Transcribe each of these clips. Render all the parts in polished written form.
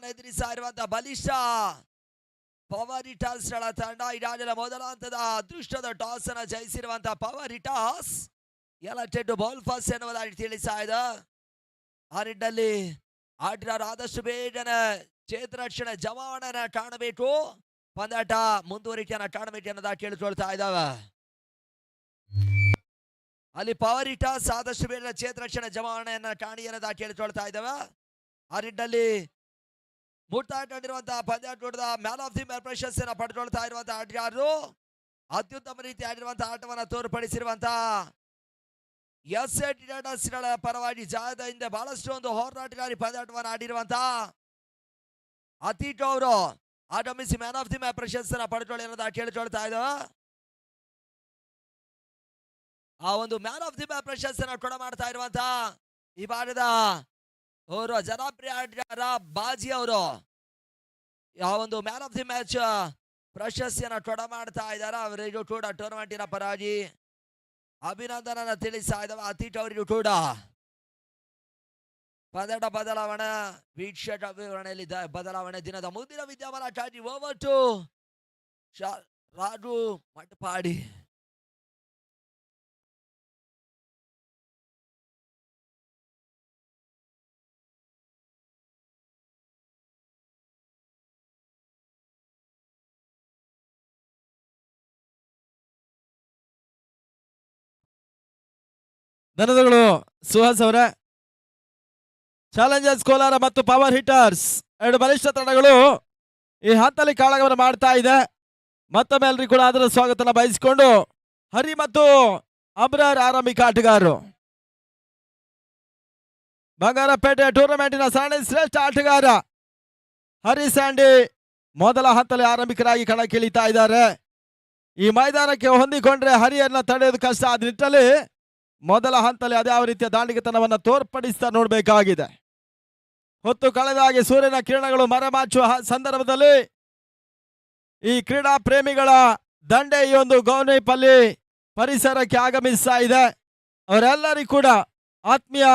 ತಂಡವನ್ನು ಎದುರಿಸ್ತಾ ಇರುವಂತಹ ಬಲಿಷ್ಠ ಪವರ್ ಹಿಟಾಸ್ ತಂಡ ಈಗಾಗಲೇ ಮೊದಲ ಹಂತದ ಅದೃಷ್ಟದ ಟಾಸ್ ಅನ್ನು ಜಯಿಸಿರುವಂತಹ ಪವರ್ ಹಿಟಾಸ್ ಎಲೆಕ್ಟೆಡ್ ಬಾಲ್ ಫಸ್ಟ್ ಎನ್ನುವುದಾಗಿ ತಿಳಿಸ್ತಾ ಇದೆ. ಆ ನಿಟ್ಟಿನಲ್ಲಿ ಆಟಗಾರರು ಆದಷ್ಟು ಬೇಗನೆ ಚೇತರಕ್ಷಣೆ ಜಮಾವಣೆಯನ್ನು ಕಾಣಬೇಕು, ಪಂದ್ಯಾಟ ಮುಂದುವರಿಕೆಯನ್ನು ಕಾಣಬೇಕು ಅನ್ನೋದಾಗಿ ಕೇಳಿಕೊಳ್ತಾ ಇದ್ದಾವೆ. ಅಲ್ಲಿ ಪವರ್ ಹಿಟಾಸ್ ಆದಷ್ಟು ಬೇಗನೆ ಚೇತರಕ್ಷಣೆ ಜಮಾವಣೆಯನ್ನು ಕಾಣಿ ಅನ್ನೋದಾಗಿ ಕೇಳಿಕೊಳ್ತಾ ಇದ್ದಾವೆ. ಆ ನಿಟ್ಟಿನಲ್ಲಿ ಮುಟ್ಟಾಡಿರುವಂತಹ ಪಂದ್ಯಾಟದ ಮ್ಯಾನ್ ಆಫ್ ದಿ ಮ್ಯಾಚ್ ಪ್ರಶಸ್ತಿಯನ್ನು ಪಡ್ಕೊಳ್ತಾ ಇರುವಂತಹ ಆಟಗಾರರು ಅತ್ಯುತ್ತಮ ರೀತಿಯಾಗಿರುವಂತಹ ಆಟವನ್ನು ತೋರ್ಪಡಿಸಿರುವಂತಹ ಎಸ್.ಎ.ಟಿ.ಗಳ ಪರವಾಗಿ ಜಾಯದ ಹಿಂದೆ ಬಹಳಷ್ಟು ಒಂದು ಹೋರಾಟಗಾರಿ ಪಂದ್ಯಾಟವನ್ನು ಆಡಿರುವಂತಹ ಅತೀಕ್ ಅವರು ಆಗಮಿಸಿ ಮ್ಯಾನ್ ಆಫ್ ದಿ ಮ್ಯಾಚ್ ಪ್ರಶಸ್ತಿಯನ್ನು ಪಡ್ಕೊಳ್ಳಿ ಅನ್ನೋದಾಗಿ ಕೇಳಿಕೊಳ್ತಾ ಇದ್ದಾವೆ. ಆ ಒಂದು ಮ್ಯಾನ್ ಆಫ್ ದಿ ಮ್ಯಾಚ್ ಪ್ರಶಸ್ತಿಯನ್ನು ಕೊಡ ಮಾಡ್ತಾ ಇರುವಂತಹ ಈ ಭಾಗದ ಅವರು ಜನಪ್ರಿಯ ಆಟಗಾರ ಬಾಜಿ ಅವರು ಆ ಒಂದು ಮ್ಯಾನ್ ಆಫ್ ದಿ ಮ್ಯಾಚ್ ಪ್ರಶಸ್ತಿಯನ್ನು ಕೊಡ ಮಾಡ್ತಾ ಇದ್ದಾರೆ. ಅವರಿಗೂ ಕೂಡ ಟೂರ್ನಮೆಂಟಿನ ಪರವಾಗಿ ಅಭಿನಂದನನ ತಿಳಿಸ್ತಾ ಇದ್ದಾವೆ. ಅತೀಕ್ ಅವರಿಗೂ ಕೂಡ ಪಂದ್ಯಾಟ ಬದಲಾವಣೆ ವೀಕ್ಷಕ ವಿವರಣೆಯಲ್ಲಿ ಬದಲಾವಣೆ ದಿನದ ಮುಂದಿನ ವಿದ್ಯಮಾನ ಚಾಟಿ ಓವರ್ ಟು ರಾಜು ಮಟ್ಪಾಡಿ. ಧನ್ಯವಾದಗಳು ಸುಹಾಸ್ ಅವರೇ. ಚಾಲೆಂಜರ್ಸ್ ಕೋಲಾರ ಮತ್ತು ಪವರ್ ಹಿಟರ್ಸ್ ಎರಡು ಬಲಿಷ್ಠ ತಂಡಗಳು ಈ ಹಂತದಲ್ಲಿ ಕಾಳಗವನ್ನು ಮಾಡ್ತಾ ಇದೆ. ಮತ್ತೊಮ್ಮೆ ಎಲ್ರಿಗೂ ಕೂಡ ಅದರ ಸ್ವಾಗತನ ಬಯಸಿಕೊಂಡು ಹರಿ ಮತ್ತು ಅಬ್ರಾರ್ ಆರಂಭಿಕ ಆಟಗಾರರು. ಬಂಗಾರಪೇಟೆ ಟೂರ್ನಮೆಂಟಿನ ಸರಣಿ ಶ್ರೇಷ್ಠ ಆಟಗಾರ ಹರಿ ಸ್ಯಾಂಡಿ ಮೊದಲ ಹಂತದಲ್ಲಿ ಆರಂಭಿಕರಾಗಿ ಕಣಕ್ಕಿಳಿತಾ ಇದ್ದಾರೆ. ಈ ಮೈದಾನಕ್ಕೆ ಹೊಂದಿಕೊಂಡ್ರೆ ಹರಿಯನ್ನ ತಡೆಯೋದು ಕಷ್ಟ. ಆದ ನಿಟ್ಟಿನಲ್ಲಿ ಮೊದಲ ಹಂತದಲ್ಲಿ ಅದ್ಯಾವ ರೀತಿಯ ದಾಂಡಿಗೆತನವನ್ನು ತೋರ್ಪಡಿಸ್ತಾ ನೋಡಬೇಕಾಗಿದೆ. ಹೊತ್ತು ಕಳೆದಾಗಿ ಸೂರ್ಯನ ಕಿರಣಗಳು ಮರೆಮಾಚುವ ಸಂದರ್ಭದಲ್ಲಿ ಈ ಕ್ರೀಡಾ ಪ್ರೇಮಿಗಳ ದಂಡೆ ಈ ಒಂದು ಗೌನೇಪಲ್ಲಿ ಪರಿಸರಕ್ಕೆ ಆಗಮಿಸ್ತಾ ಇದೆ. ಅವರೆಲ್ಲರಿಗೂ ಕೂಡ ಆತ್ಮೀಯ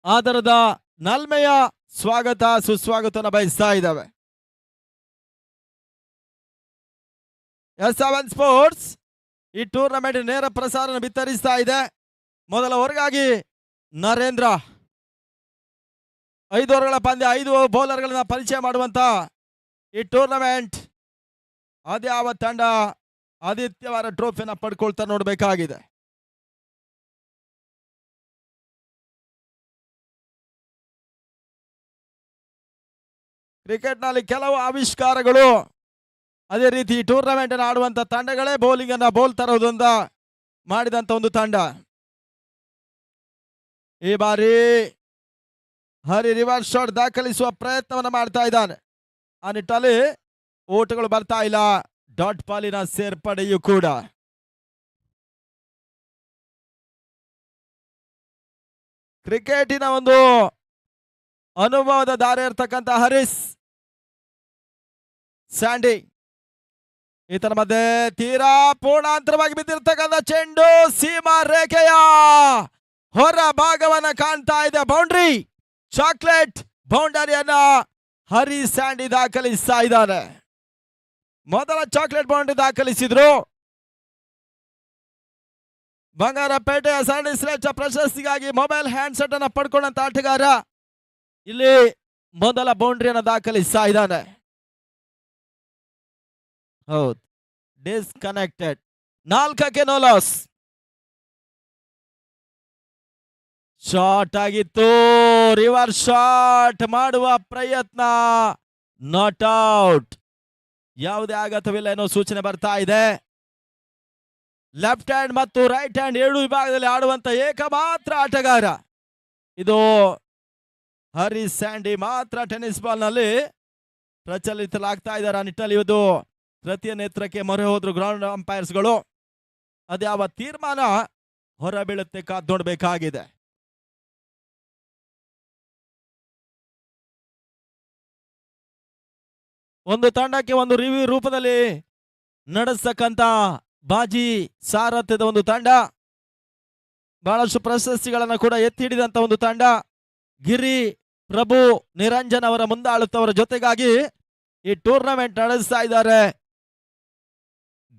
ಆಧಾರದ ನಲ್ಮೆಯ ಸ್ವಾಗತ ಸುಸ್ವಾಗತವನ್ನು ಬಯಸ್ತಾ ಇದ್ದಾವೆ. S7 ಸ್ಪೋರ್ಟ್ಸ್ ಈ ಟೂರ್ನಮೆಂಟ್ ನೇರ ಪ್ರಸಾರ ಬಿತ್ತರಿಸ್ತಾ ಇದೆ. ಮೊದಲ ಓವರ್ಗಾಗಿ ನರೇಂದ್ರ 5 ಓವರ್ಗಳ ಪಂದ್ಯ 5 ಬೌಲರ್ಗಳನ್ನ ಪರಿಚಯ ಮಾಡುವಂತ ಈ ಟೂರ್ನಮೆಂಟ್ ಅದ್ಯಾವ ತಂಡ ಆದಿತ್ಯವಾರ ಟ್ರೋಫಿನ ಪಡ್ಕೊಳ್ತಾ ನೋಡಬೇಕಾಗಿದೆ. ಕ್ರಿಕೆಟ್ನಲ್ಲಿ ಕೆಲವು ಆವಿಷ್ಕಾರಗಳು, ಅದೇ ರೀತಿ ಟೂರ್ನಮೆಂಟ್ ಅನ್ನು ಆಡುವಂತ ತಂಡಗಳೇ ಬೌಲಿಂಗ್ ಅನ್ನ ಬೋಲ್ ತರೋದ್ರಿಂದ ಮಾಡಿದಂತ ಒಂದು ತಂಡ. ಈ ಬಾರಿ ಹರಿ ರಿವರ್ಸ್ ಶಾಟ್ ದಾಖಲಿಸುವ ಪ್ರಯತ್ನವನ್ನು ಮಾಡ್ತಾ ಇದ್ದಾನೆ. ಆ ನಿಟ್ಟಲ್ಲಿ ಓಟಗಳು ಬರ್ತಾ ಇಲ್ಲ. ಡಾಟ್ ಪಾಲಿನ ಸೇರ್ಪಡೆಯೂ ಕೂಡ ಕ್ರಿಕೆಟಿನ ಒಂದು ಅನುಭವದ ದಾರಿ ಇರ್ತಕ್ಕಂಥ ಹರೀಸ್ ಸ್ಯಾಂಡಿ ಈತನ ಮಧ್ಯೆ ತೀರಾ ಪೂರ್ಣಾಂತರವಾಗಿ ಬಿದ್ದಿರ್ತಕ್ಕಂಥ ಚೆಂಡು ಸೀಮಾ ರೇಖೆಯ ಹೊರ ಭಾಗವನ್ನ ಕಾಣ್ತಾ ಇದೆ. ಬೌಂಡ್ರಿ ಚಾಕ್ಲೇಟ್ ಬೌಂಡರಿಯನ್ನ ಹರಿ ಸ್ಯಾಂಡಿ ದಾಖಲಿಸ್ತಾ ಇದ್ದಾರೆ. ಮೊದಲ ಚಾಕ್ಲೇಟ್ ಬೌಂಡ್ರಿ ದಾಖಲಿಸಿದ್ರು. ಬಂಗಾರಪೇಟೆಯ ಸರಣಿ ಶ್ರೇಷ್ಠ ಪ್ರಶಸ್ತಿಗಾಗಿ ಮೊಬೈಲ್ ಹ್ಯಾಂಡ್ಸೆಟ್ ಅನ್ನ ಪಡ್ಕೊಂಡಂತ ಆಟಗಾರ ಇಲ್ಲಿ ಮೊದಲ ಬೌಂಡ್ರಿಯನ್ನು ದಾಖಲಿಸ್ತಾ ಇದ್ದಾನೆ. ಹೌದು, ಡಿಸ್ಕನೆಕ್ಟೆಡ್. 4ಕ್ಕೆ ನೋ ಲಾಸ್. ಶಾಟ್ ಆಗಿತ್ತು. ರಿವರ್ಸ್ ಶಾಟ್ ಮಾಡುವ ಪ್ರಯತ್ನ, ನಾಟ್ ಔಟ್. ಯಾವುದೇ ಆಘಾತವಿಲ್ಲ ಏನೋ ಸೂಚನೆ ಬರ್ತಾ ಇದೆ. ಲೆಫ್ಟ್ ಹ್ಯಾಂಡ್ ಮತ್ತು ರೈಟ್ ಹ್ಯಾಂಡ್ ಎರಡು ವಿಭಾಗದಲ್ಲಿ ಆಡುವಂತ ಏಕಮಾತ್ರ ಆಟಗಾರ ಇದು ಹರಿ ಸ್ಯಾಂಡಿ ಮಾತ್ರ ಟೆನ್ನಿಸ್ ಬಾಲ್ ನಲ್ಲಿ ಪ್ರಚಲಿತಲಾಗ್ತಾ ಇದ್ದಾರೆ. ಆ ನಿಟ್ಟಲ್ಲಿ ಇವತ್ತು ತೃತೀಯ ನೇತ್ರಕ್ಕೆ ಮೊರೆ ಹೋದ್ರು ಗ್ರೌಂಡ್ ಅಂಪೈರ್ಸ್ಗಳು. ಅದ್ಯಾವ ತೀರ್ಮಾನ ಹೊರ ಬೀಳುತ್ತೆ ಕಾದ್ ನೋಡ್ಬೇಕಾಗಿದೆ. ಒಂದು ತಂಡಕ್ಕೆ ಒಂದು ರಿವ್ಯೂ ರೂಪದಲ್ಲಿ ನಡೆಸ್ತಕ್ಕಂತ ಬಾಜಿ ಸಾರಥ್ಯದ ಒಂದು ತಂಡ, ಬಹಳಷ್ಟು ಪ್ರಶಸ್ತಿಗಳನ್ನ ಕೂಡ ಎತ್ತಿ ಹಿಡಿದಂತ ಒಂದು ತಂಡ. ಗಿರಿ ಪ್ರಭು ನಿರಂಜನ್ ಅವರ ಮುಂದಾಳುತ್ತವರ ಜೊತೆಗಾಗಿ ಈ ಟೂರ್ನಮೆಂಟ್ ನಡೆಸ್ತಾ ಇದ್ದಾರೆ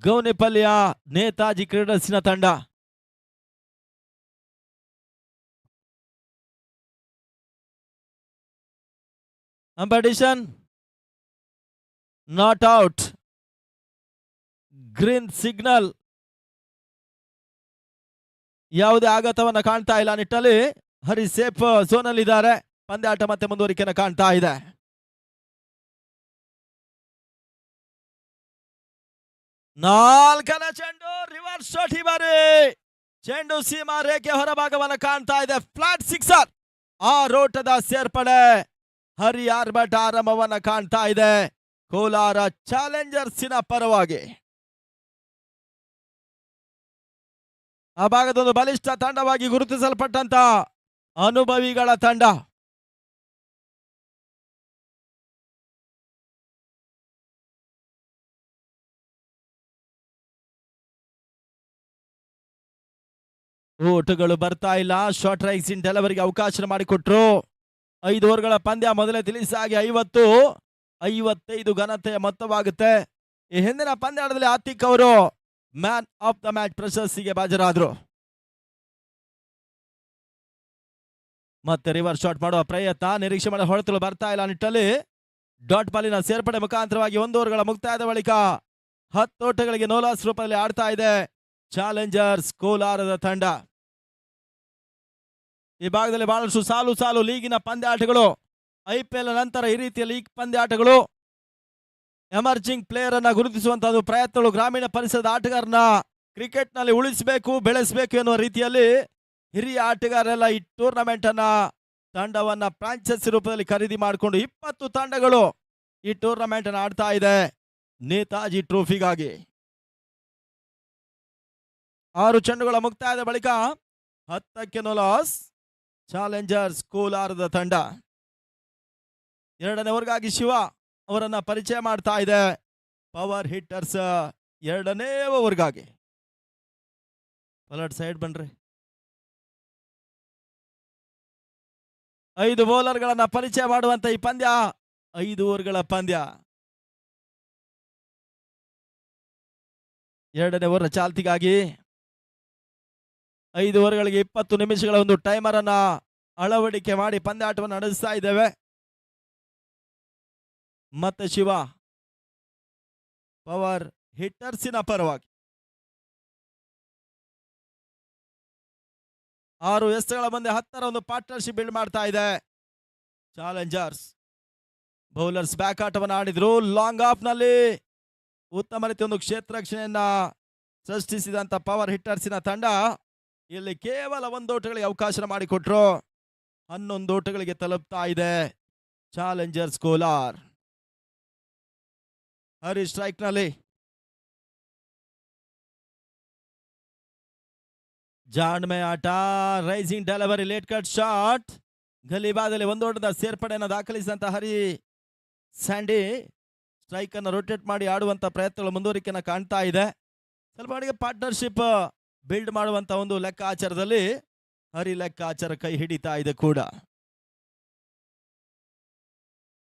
ಗೌನಿಪಲ್ಲಿಯ ನೇತಾಜಿ ಕ್ರೀಡರ್ಸಿನ ತಂಡ. ಅಂಬಡಿಷನ್ ನಾಟ್ ಔಟ್, ಗ್ರೀನ್ ಸಿಗ್ನಲ್, ಯಾವುದೇ ಆಘಾತವನ್ನ ಕಾಣ್ತಾ ಇಲ್ಲ ನಿಟ್ಟಲ್ಲಿ ಹರಿ ಸೇಫ್ ಝೋನ್ ಅಲ್ಲಿ ಇದ್ದಾರೆ. ಪಂದ್ಯಾಟ ಮತ್ತೆ ಮುಂದುವರಿಕೆಯನ್ನು ಕಾಣ್ತಾ ಇದೆ. ನಾಲ್ಕನೇ ಚೆಂಡು ರಿವರ್ಸ್ ಶಾಟ್, ಈ ಬಾರಿ ಚೆಂಡು ಸೀಮಾ ರೇಖೆ ಹೊರಭಾಗವನ್ನು ಕಾಣ್ತಾ ಇದೆ. ಫ್ಲಾಟ್ ಸಿಕ್ಸರ್, ಆ ರೋಟದ ಸೇರ್ಪಡೆ ಹರಿ ಆರ್ಭಟ ಆರಂಭವನ್ನ ಕಾಣ್ತಾ ಇದೆ ಕೋಲಾರ ಚಾಲೆಂಜರ್ಸಿನ ಪರವಾಗಿ. ಆ ಭಾಗದೊಂದು ಬಲಿಷ್ಠ ತಂಡವಾಗಿ ಗುರುತಿಸಲ್ಪಟ್ಟಂತ ಅನುಭವಿಗಳ ತಂಡ. ಓಟುಗಳು ಬರ್ತಾ ಇಲ್ಲ. ಶಾರ್ಟ್ ರೈಸ್ ಇನ್ ಡೆಲಿವರಿಗೆ ಅವಕಾಶ ಮಾಡಿಕೊಟ್ರು. 5 ಓವರ್ಗಳ ಪಂದ್ಯ ಮೊದಲೇ ತಿಳಿಸಾಗಿ 50-55 ಘನತೆಯ ಮೊತ್ತವಾಗುತ್ತೆ. ಈ ಹಿಂದಿನ ಪಂದ್ಯದಲ್ಲಿ ಆತಿಕ್ ಅವರು ಮ್ಯಾನ್ ಆಫ್ ದ ಮ್ಯಾಚ್ ಪ್ರಶಸ್ತಿಗೆ ಬಾಜರಾದ್ರು. ಮತ್ತೆ ರಿವರ್ಸ್ ಶಾಟ್ ಮಾಡುವ ಪ್ರಯತ್ನ, ನಿರೀಕ್ಷೆ ಮಾಡಿ ಹೊಡೆತಲು ಬರ್ತಾ ಇಲ್ಲ ನಿಟ್ಟಲ್ಲಿ ಡಾಟ್ ಬಾಲಿನ ಸೇರ್ಪಡೆ ಮುಖಾಂತರವಾಗಿ 1 ಓವರ್ಗಳ ಮುಕ್ತಾಯದ ಬಳಿಕ 10 ಓಟಗಳಿಗೆ ನೋಲಾಸ್ ರೂಪದಲ್ಲಿ ಆಡ್ತಾ ಇದೆ ಚಾಲೆಂಜರ್ಸ್ ಕೋಲಾರದ ತಂಡ. ಈ ಭಾಗದಲ್ಲಿ ಬಹಳಷ್ಟು ಸಾಲು ಸಾಲು ಲೀಗಿನ ಪಂದ್ಯಾಟಗಳು, IPL ನಂತರ ಈ ರೀತಿಯ ಲೀಗ್ ಪಂದ್ಯಾಟಗಳು, ಎಮರ್ಜಿಂಗ್ ಪ್ಲೇಯರ್ ಅನ್ನ ಗುರುತಿಸುವಂತಹ ಪ್ರಯತ್ನಗಳು, ಗ್ರಾಮೀಣ ಪರಿಸರದ ಆಟಗಾರನ ಕ್ರಿಕೆಟ್ ನಲ್ಲಿ ಉಳಿಸಬೇಕು ಬೆಳೆಸಬೇಕು ಎನ್ನುವ ರೀತಿಯಲ್ಲಿ ಹಿರಿಯ ಆಟಗಾರರೆಲ್ಲ ಈ ಟೂರ್ನಮೆಂಟ್ ಅನ್ನ ತಂಡವನ್ನ ಫ್ರಾಂಚೈಸಿ ರೂಪದಲ್ಲಿ ಖರೀದಿ ಮಾಡಿಕೊಂಡು 20 ತಂಡಗಳು ಈ ಟೂರ್ನಮೆಂಟ್ ಅನ್ನು ಆಡ್ತಾ ಇದೆ ನೇತಾಜಿ ಟ್ರೋಫಿಗಾಗಿ. 6 ಚೆಂಡುಗಳ ಮುಕ್ತಾಯದ ಬಳಿಕ 10ಕ್ಕೆ ನೋಲಾಸ್ ಚಾಲೆಂಜರ್ಸ್ ಕೋಲಾರದ ತಂಡ. 2ನೇ ಓವರ್ಗಾಗಿ ಶಿವ ಅವರನ್ನ ಪರಿಚಯ ಮಾಡ್ತಾ ಇದೆ ಪವರ್ ಹಿಟ್ಟರ್ಸ್. 2ನೇ ಓವರ್ಗಾಗಿ ಪಲಟ್ ಸೈಡ್ ಬನ್ರಿ. 5 ಬೌಲರ್ಗಳನ್ನ ಪರಿಚಯ ಮಾಡುವಂತ ಈ ಪಂದ್ಯ 5 ಓವರ್ಗಳ ಪಂದ್ಯ. 2ನೇ ಓವರ್ ಚಾಲ್ತಿಗಾಗಿ 5 ಓವರ್ಗಳಿಗೆ 20 ನಿಮಿಷಗಳ ಒಂದು ಟೈಮರ್ ಅನ್ನ ಅಳವಡಿಕೆ ಮಾಡಿ ಪಂದ್ಯಾಟವನ್ನು ನಡೆಸ್ತಾ ಇದ್ದೇವೆ. ಮತ್ತೆ ಶಿವ ಪವರ್ ಹಿಟ್ಟರ್ಸಿನ ಪರವಾಗಿ 6 ಎಸ್ಗಳ ಮುಂದೆ 10ರ ಒಂದು ಪಾರ್ಟ್ನರ್ಶಿಪ್ ಬಿಲ್ಡ್ ಮಾಡ್ತಾ ಇದೆ ಚಾಲೆಂಜರ್ಸ್. ಬೌಲರ್ಸ್ ಬ್ಯಾಕ್ ಆಟವನ್ನು ಆಡಿದ್ರು. ಲಾಂಗ್ ಆಫ್ ನಲ್ಲಿ ಉತ್ತಮ ರೀತಿಯ ಒಂದು ಕ್ಷೇತ್ರ ರಕ್ಷಣೆಯನ್ನ ಸೃಷ್ಟಿಸಿದಂತ ಪವರ್ ಹಿಟ್ಟರ್ಸಿನ ತಂಡ ಇಲ್ಲಿ ಕೇವಲ 1 ಓಟಗಳಿಗೆ ಅವಕಾಶ ಮಾಡಿಕೊಟ್ರು. 11 ಓಟಗಳಿಗೆ ತಲುಪ್ತಾ ಇದೆ ಚಾಲೆಂಜರ್ಸ್ ಕೋಲಾರ್. ಹರಿ ಸ್ಟ್ರೈಕ್ ನಲ್ಲಿ ಜಾಣ್ಮೆ ಆಟ, rising delivery, late cut shot, ಗಲಿಬಾದಲ್ಲಿ 1 ಓಟದ ಸೇರ್ಪಡೆಯನ್ನು ದಾಖಲಿಸಿದಂತ ಹರಿ ಸ್ಯಾಂಡಿ ಸ್ಟ್ರೈಕ್ ಅನ್ನು ರೊಟೇಟ್ ಮಾಡಿ ಆಡುವಂತ ಪ್ರಯತ್ನಗಳು ಮುಂದುವರಿಕೆಯನ್ನು ಕಾಣ್ತಾ ಇದೆ. ಸ್ವಲ್ಪ ಮಟ್ಟಿಗೆ ಪಾರ್ಟ್ನರ್ಶಿಪ್ ಬಿಲ್ಡ್ ಮಾಡುವಂತ ಒಂದು ಲೆಕ್ಕಾಚಾರದಲ್ಲಿ ಹರಿ ಲೆಕ್ಕಾಚಾರ ಕೈ ಹಿಡಿತಾ ಇದೆ ಕೂಡ.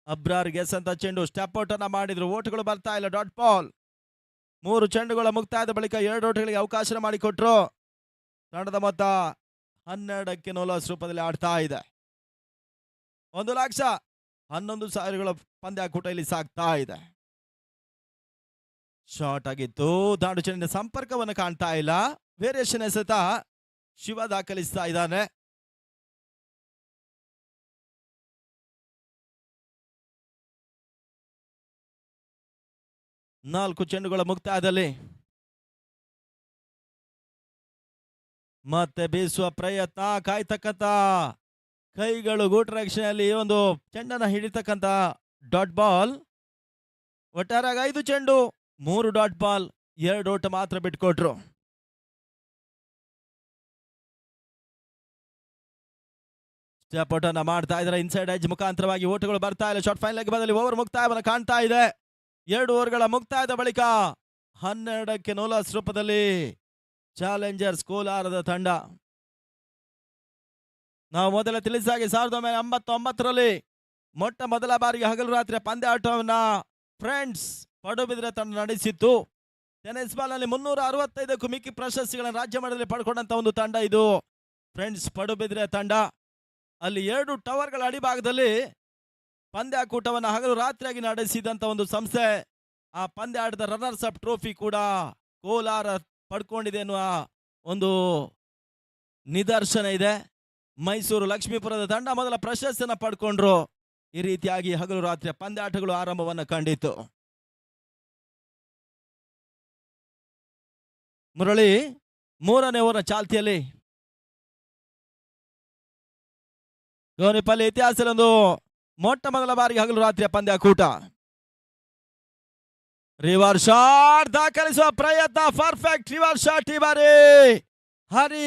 ಅಬ್ರಾರ್ ಗೆಸ್ ಅಂತ ಚೆಂಡು ಸ್ಟೆಪ್ ಔಟ್ ಅನ್ನ ಮಾಡಿದ್ರು. ಓಟುಗಳು ಬರ್ತಾ ಇಲ್ಲ. Dot ball. 3 ಚೆಂಡುಗಳ ಮುಕ್ತಾಯದ ಬಳಿಕ 2 ಓಟಗಳಿಗೆ ಅವಕಾಶ ಮಾಡಿಕೊಟ್ರು. ತಂಡದ ಮೊತ್ತ 12ಕ್ಕೆ ನೋಲಾಸ್ ರೂಪದಲ್ಲಿ ಆಡ್ತಾ ಇದೆ. 1,11,000 ಪಂದ್ಯಾಕೂಟ ಇಲ್ಲಿ ಸಾಗ್ತಾ ಇದೆ. ಶಾರ್ಟ್ ಆಗಿತ್ತು. ದಾಂಡು ಚೆಂಡಿನ ಸಂಪರ್ಕವನ್ನು ಕಾಣ್ತಾ ಇಲ್ಲ. ವೇರಿಯೇಷನ್ ಎಸೆತ ಶಿವ ದಾಖಲಿಸ್ತಾ ಇದ್ದಾನೆ. ನಾಲ್ಕು ಚೆಂಡುಗಳ ಮುಕ್ತಾಯದಲ್ಲಿ ಮತ್ತೆ ಬೀಸುವ ಪ್ರಯತ್ನ, ಕಾಯ್ತಕ್ಕಂತ ಕೈಗಳು ಗೂಟ ರಕ್ಷಣೆಯಲ್ಲಿ ಒಂದು ಚೆಂಡನ್ನ ಹಿಡಿತಕ್ಕಂತ ಡಾಟ್ ಬಾಲ್. ಒಟ್ಟಾರೆ 5 ಚೆಂಡು 3 ಡಾಟ್ ಬಾಲ್, 2 ಓಟ ಮಾತ್ರ ಬಿಟ್ಕೊಟ್ರು. ಸ್ಟೆಪ್ ಔಟ್ ಅನ್ನ ಮಾಡ್ತಾ ಇದ್ದಾರೆ. ಇನ್ಸೈಡ್ ಎಡ್ಜ್ ಮುಖಾಂತರವಾಗಿ ಓಟಗಳು ಬರ್ತಾ ಇಲ್ಲ. ಶಾರ್ಟ್ ಫೈನಲ್ ಬದಲಿ ಓವರ್ ಮುಕ್ತಾಯವನ್ನು ಕಾಣ್ತಾ ಇದೆ. 2 ಓವರ್ಗಳ ಮುಕ್ತಾಯದ ಬಳಿಕ 12ಕ್ಕೆ ನೋಲಾಸ್ ರೂಪದಲ್ಲಿ ಚಾಲೆಂಜರ್ಸ್ ಕೋಲಾರದ ತಂಡ. ನಾವು ಮೊದಲ ತಿಳಿಸಾಗಿ 1989ರಲ್ಲಿ ಮೊಟ್ಟ ಮೊದಲ ಬಾರಿಗೆ ಹಗಲು ರಾತ್ರಿ ಪಂದ್ಯಾಟವನ್ನ ಫ್ರೆಂಡ್ಸ್ ಪಡುಬಿದ್ರೆ ತಂಡ ನಡೆಸಿತ್ತು. ಟೆನ್ನಿಸ್ ಬಾಲ್ ನಲ್ಲಿ 365ಕ್ಕೂ ಮಿಕ್ಕಿ ಪ್ರಶಸ್ತಿಗಳನ್ನು ರಾಜ್ಯ ಮಟ್ಟದಲ್ಲಿ ಪಡ್ಕೊಂಡಂತ ಒಂದು ತಂಡ ಇದು ಫ್ರೆಂಡ್ಸ್ ಪಡುಬಿದ್ರೆ ತಂಡ. ಅಲ್ಲಿ 2 ಟವರ್ಗಳ ಅಡಿಭಾಗದಲ್ಲಿ ಪಂದ್ಯಾಕೂಟವನ್ನು ಹಗಲು ರಾತ್ರಿಯಾಗಿ ನಡೆಸಿದಂತ ಒಂದು ಸಂಸ್ಥೆ. ಆ ಪಂದ್ಯಾಟದ ರನ್ನರ್ಸ್ ಅಪ್ ಟ್ರೋಫಿ ಕೂಡ ಕೋಲಾರ ಪಡ್ಕೊಂಡಿದೆ ಎನ್ನುವ ಒಂದು ನಿದರ್ಶನ ಇದೆ. ಮೈಸೂರು ಲಕ್ಷ್ಮೀಪುರದ ತಂಡ ಮೊದಲ ಪ್ರಶಸ್ತಿಯನ್ನು ಪಡ್ಕೊಂಡ್ರು. ಈ ರೀತಿಯಾಗಿ ಹಗಲು ರಾತ್ರಿಯ ಪಂದ್ಯಾಟಗಳು ಆರಂಭವನ್ನು ಕಂಡಿತು. ಮುರಳಿ 3ನೇ ಓವರ್ ಚಾಲ್ತಿಯಲ್ಲಿ ಗೋನಿಪಲ್ಲಿ ಇತಿಹಾಸದಲ್ಲೊಂದು ಮೊಟ್ಟ ಮೊದಲ ಬಾರಿಗೆ ಹಗಲು ರಾತ್ರಿಯ ಪಂದ್ಯಾಕೂಟ. ರಿವರ್ಸ್ ಶಾಟ್ ದಾಖಲಿಸುವ ಪ್ರಯತ್ನ, ಪರ್ಫೆಕ್ಟ್ ರಿವರ್ಸ್ ಶಾಟ್. ಈ ಬಾರಿ ಹರಿ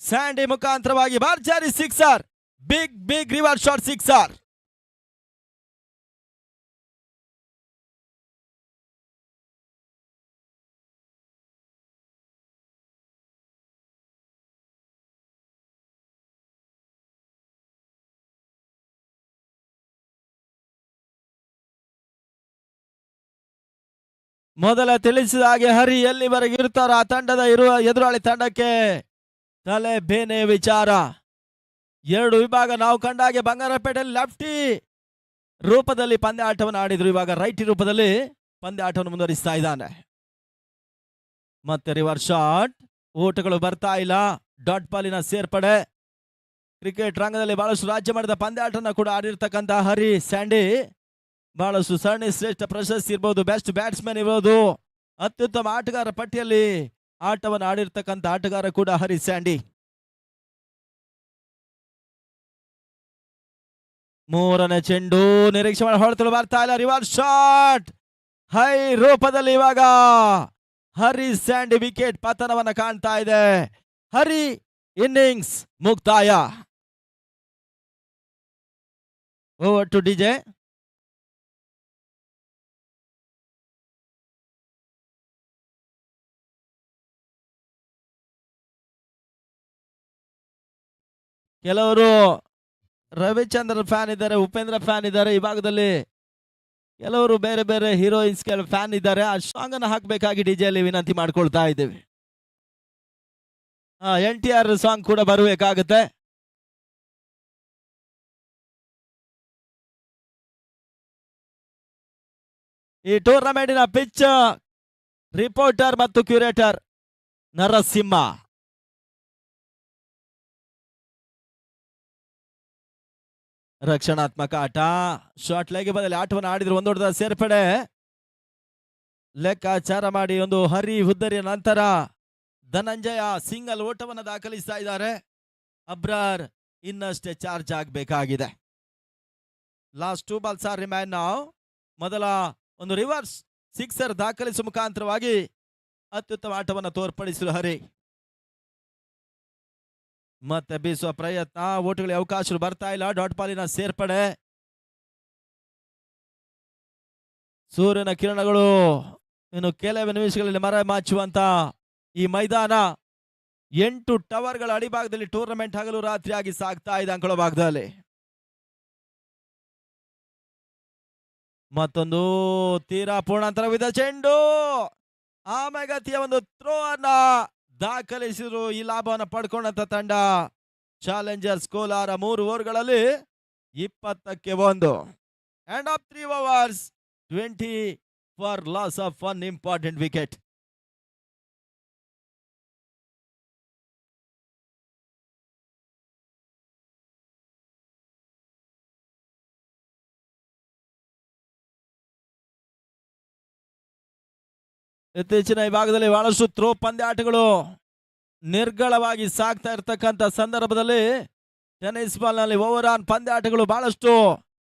ಸ್ಯಾಂಡಿ ಮುಖಾಂತರವಾಗಿ ಭರ್ಜರಿ sixer, big reverse shot sixer. ಮೊದಲ ತಿಳಿಸಿದ ಹಾಗೆ ಹರಿ ಎಲ್ಲಿವರೆಗೆ ಇರ್ತಾರ ಆ ತಂಡದ ಎದುರಾಳಿ ತಂಡಕ್ಕೆ ತಲೆ ಬೇನೆ ವಿಚಾರ. 2 ವಿಭಾಗ ನಾವು ಕಂಡಾಗೆ ಬಂಗಾರಪೇಟೆಯಲ್ಲಿ ಲೆಫ್ಟಿ ರೂಪದಲ್ಲಿ ಪಂದ್ಯಾಟವನ್ನು ಆಡಿದ್ರು. ಇವಾಗ ರೈಟಿ ರೂಪದಲ್ಲಿ ಪಂದ್ಯಾಟವನ್ನು ಮುಂದುವರಿಸ್ತಾ ಇದ್ದಾನೆ. ಮತ್ತೆ ರಿವರ್ಸ್ ಶಾಟ್, ಓಟಗಳು ಬರ್ತಾ ಇಲ್ಲ. ಡಾಟ್ ಬಾಲಿನ ಸೇರ್ಪಡೆ. ಕ್ರಿಕೆಟ್ ರಂಗದಲ್ಲಿ ಬಹಳಷ್ಟು ರಾಜ್ಯ ಮಟ್ಟದ ಪಂದ್ಯಾಟನ ಕೂಡ ಆಡಿರ್ತಕ್ಕಂಥ ಹರಿ ಸ್ಯಾಂಡಿ ಬಹಳಷ್ಟು ಸರಣಿ ಶ್ರೇಷ್ಠ ಪ್ರಶಸ್ತಿ ಇರ್ಬೋದು, ಬೆಸ್ಟ್ ಬ್ಯಾಟ್ಸ್ಮನ್ ಇರ್ಬೋದು, ಅತ್ಯುತ್ತಮ ಆಟಗಾರ ಪಟ್ಟಿಯಲ್ಲಿ ಆಟವನ್ನು ಆಡಿರ್ತಕ್ಕಂಥ ಆಟಗಾರ ಕೂಡ ಹರಿ ಸ್ಯಾಂಡಿ. 3ನೇ ಚೆಂಡು ನಿರೀಕ್ಷೆ ಮಾಡಿ ಹೊಡೆತಲು ಬರ್ತಾ ಇಲ್ಲ. ರಿವರ್ಸ್ ಶಾಟ್ ಹೈ ರೂಪದಲ್ಲಿ ಇವಾಗ ಹರಿ ಸ್ಯಾಂಡಿ ವಿಕೆಟ್ ಪತನವನ್ನ ಕಾಣ್ತಾ ಇದೆ. ಹರಿ ಇನ್ನಿಂಗ್ಸ್ ಮುಕ್ತಾಯ. Over to DJ. ಕೆಲವರು ರವಿಚಂದ್ರನ್ ಫ್ಯಾನ್ ಇದ್ದಾರೆ, ಉಪೇಂದ್ರ ಫ್ಯಾನ್ ಇದ್ದಾರೆ. ಈ ಭಾಗದಲ್ಲಿ ಕೆಲವರು ಬೇರೆ ಬೇರೆ ಹೀರೋಯಿನ್ಸ್ ಫ್ಯಾನ್ ಇದ್ದಾರೆ. ಆ ಸಾಂಗ್ ಅನ್ನು ಹಾಕಬೇಕಾಗಿ ಡಿಜೆಯಲ್ಲಿ ವಿನಂತಿ ಮಾಡ್ಕೊಳ್ತಾ ಇದ್ದೇವೆ. NTR ಸಾಂಗ್ ಕೂಡ ಬರಬೇಕಾಗುತ್ತೆ. ಈ ಟೂರ್ನಮೆಂಟಿನ ಪಿಚ್ ರಿಪೋರ್ಟರ್ ಮತ್ತು ಕ್ಯೂರೇಟರ್ ನರಸಿಂಹ. ರಕ್ಷಣಾತ್ಮಕ ಆಟ, ಶಾರ್ಟ್ ಲೆಗ್ ಬದಲಿ ಆಟವನ್ನು ಆಡಿದ್ರು. ಒಂದು ಹೊಡೆದ ಸೇರ್ಪಡೆ ಲೆಕ್ಕಾಚಾರ ಮಾಡಿ ಒಂದು ಹರಿ ಹುದ್ದರಿಯ ನಂತರ ಧನಂಜಯ ಸಿಂಗಲ್ ಓಟವನ್ನು ದಾಖಲಿಸ್ತಾ ಇದ್ದಾರೆ. ಅಬ್ರಾರ್ ಇನ್ನಷ್ಟೇ ಚಾರ್ಜ್ ಆಗಬೇಕಾಗಿದೆ. ಲಾಸ್ಟ್ 2 ಬಾಲ್ಸ್ ಆರ್ ರಿಮೈನ್ ನಾವ್. ಮೊದಲ ಒಂದು ರಿವರ್ಸ್ ಸಿಕ್ಸರ್ ದಾಖಲಿಸುವ ಮುಖಾಂತರವಾಗಿ ಅತ್ಯುತ್ತಮ ಆಟವನ್ನು ತೋರ್ಪಡಿಸಿದ್ರು ಹರಿ. ಮತ್ತೆ ಬೀಸುವ ಪ್ರಯತ್ನ, ಓಟುಗಳಿಗೆ ಅವಕಾಶಗಳು ಬರ್ತಾ ಇಲ್ಲ. ಡಾಟ್ ಬಾಲಿನ ಸೇರ್ಪಡೆ. ಸೂರ್ಯನ ಕಿರಣಗಳು ಇನ್ನು ಕೆಲವೇ ನಿಮಿಷಗಳಲ್ಲಿ ಮರೆಮಾಚುವಂತ ಈ ಮೈದಾನ 8 ಟವರ್ಗಳ ಅಡಿಭಾಗದಲ್ಲಿ ಟೂರ್ನಮೆಂಟ್ ಹಗಲು ರಾತ್ರಿಯಾಗಿ ಸಾಗ್ತಾ ಇದೆ. ಅಂಕಳ ಭಾಗದಲ್ಲಿ ಮತ್ತೊಂದು ತೀರಾ ಪೂರ್ಣಾಂತರವಿದ ಚೆಂಡು, ಆಮೆಗತಿಯ ಒಂದು ಥ್ರೋ ಅನ್ನ ದಾಖಲಿಸಿದ್ರು. ಈ ಲಾಭವನ್ನು ಪಡ್ಕೊಂಡಂತ ತಂಡ ಚಾಲೆಂಜರ್ಸ್ ಕೋಲಾರ. 3 ಓವರ್ಗಳಲ್ಲಿ 20ಕ್ಕೆ 1. End of 3 overs, 20 for loss of 1 important wicket. ಇತ್ತೀಚಿನ ಈ ಭಾಗದಲ್ಲಿ ಬಹಳಷ್ಟು ಥ್ರೋ ಪಂದ್ಯಾಟಗಳು ನಿರ್ಗಳವಾಗಿ ಸಾಗ್ತಾ ಇರ್ತಕ್ಕಂಥ ಸಂದರ್ಭದಲ್ಲಿ ಟೆನ್ನಿಸ್ ಬಾಲ್ ನಲ್ಲಿ ಓವರ್ ಆನ್ ಪಂದ್ಯಾಟಗಳು ಬಹಳಷ್ಟು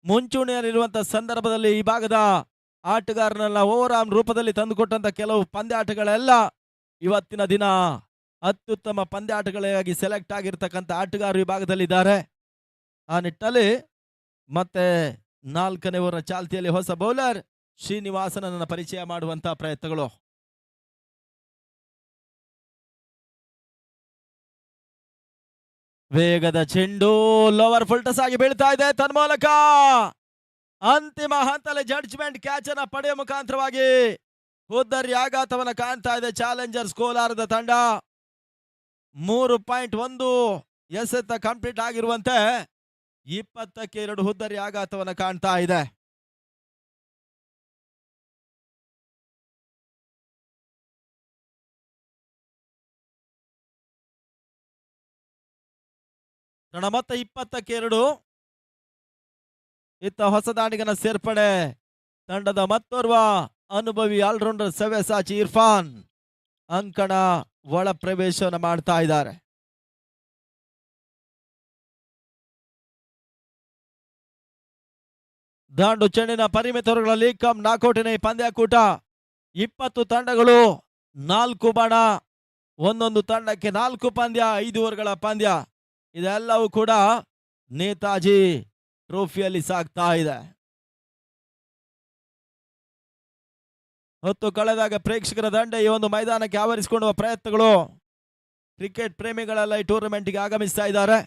ಮುಂಚೂಣಿಯಲ್ಲಿರುವಂತಹ ಸಂದರ್ಭದಲ್ಲಿ ಈ ಭಾಗದ ಆಟಗಾರನೆಲ್ಲ ಓವರ್ ಆನ್ ರೂಪದಲ್ಲಿ ತಂದುಕೊಟ್ಟಂತ ಕೆಲವು ಪಂದ್ಯಾಟಗಳೆಲ್ಲ ಇವತ್ತಿನ ದಿನ ಅತ್ಯುತ್ತಮ ಪಂದ್ಯಾಟಗಳಾಗಿ ಸೆಲೆಕ್ಟ್ ಆಗಿರ್ತಕ್ಕಂಥ ಆಟಗಾರರು ಈ ಭಾಗದಲ್ಲಿದ್ದಾರೆ. ಆ ನಿಟ್ಟಿನಲ್ಲಿ ಮತ್ತೆ 4ನೇ ಓವರ್ ಚಾಲ್ತಿಯಲ್ಲಿ ಹೊಸ ಬೌಲರ್ ಶ್ರೀನಿವಾಸನನ್ನ ಪರಿಚಯ ಮಾಡುವಂತಹ ಪ್ರಯತ್ನಗಳು. ವೇಗದ ಚೆಂಡು ಲೋವರ್ ಫುಲ್ ಟಸ್ ಆಗಿ ಬೀಳ್ತಾ ಇದೆ. ತನ್ಮೂಲಕ ಅಂತಿಮ ಹಂತದಲ್ಲಿ ಜಡ್ಜ್ಮೆಂಟ್ ಕ್ಯಾಚ್ ಅನ್ನ ಪಡೆಯುವ ಮುಖಾಂತರವಾಗಿ ಹುದ್ದರಿ ಆಘಾತವನ್ನ ಕಾಣ್ತಾ ಇದೆ ಚಾಲೆಂಜರ್ಸ್ ಕೋಲಾರದ ತಂಡ. 3.1 ಎಸೆತ ಕಂಪ್ಲೀಟ್ ಆಗಿರುವಂತೆ 20ಕ್ಕೆ 2 ಹುದ್ದರಿ ಆಘಾತವನ್ನ ಕಾಣ್ತಾ ಇದೆ. ಮತ್ತೆ 20ಕ್ಕೆ 2 ಇತ್ತ ಹೊಸ ದಾಂಡಿಗನ ಸೇರ್ಪಡೆ ತಂಡದ ಮತ್ತೋರ್ವ ಅನುಭವಿ ಆಲ್ರೌಂಡರ್ ಸವ್ಯಸಾಚಿ ಇರ್ಫಾನ್ ಅಂಕಣ ಒಳ ಪ್ರವೇಶವನ್ನು ಮಾಡ್ತಾ ಇದ್ದಾರೆ. ದಾಂಡು ಚೆಂಡಿನ ಪರಿಮಿತರುಗಳಲ್ಲಿ ಕಮ್ ನಾಕೌಟಿನ ಈ ಪಂದ್ಯಾಕೂಟ 20 ತಂಡಗಳು 4 ಬಣ, ಒಂದೊಂದು ತಂಡಕ್ಕೆ 4 ಪಂದ್ಯ, 5 ಓವರ್ಗಳ ಪಂದ್ಯ. ಇದೆಲ್ಲವೂ ಕೂಡ ನೇತಾಜಿ ಟ್ರೋಫಿಯಲ್ಲಿ ಸಾಗ್ತಾ ಇದೆ. ಹೊತ್ತು ಕಳೆದಾಗ ಪ್ರೇಕ್ಷಕರ ದಂಡ ಈ ಒಂದು ಮೈದಾನಕ್ಕೆ ಆವರಿಸಿಕೊಳ್ಳುವ ಪ್ರಯತ್ನಗಳು. ಕ್ರಿಕೆಟ್ ಪ್ರೇಮಿಗಳೆಲ್ಲ ಈ ಟೂರ್ನಮೆಂಟ್ಗೆ ಆಗಮಿಸ್ತಾ ಇದ್ದಾರೆ.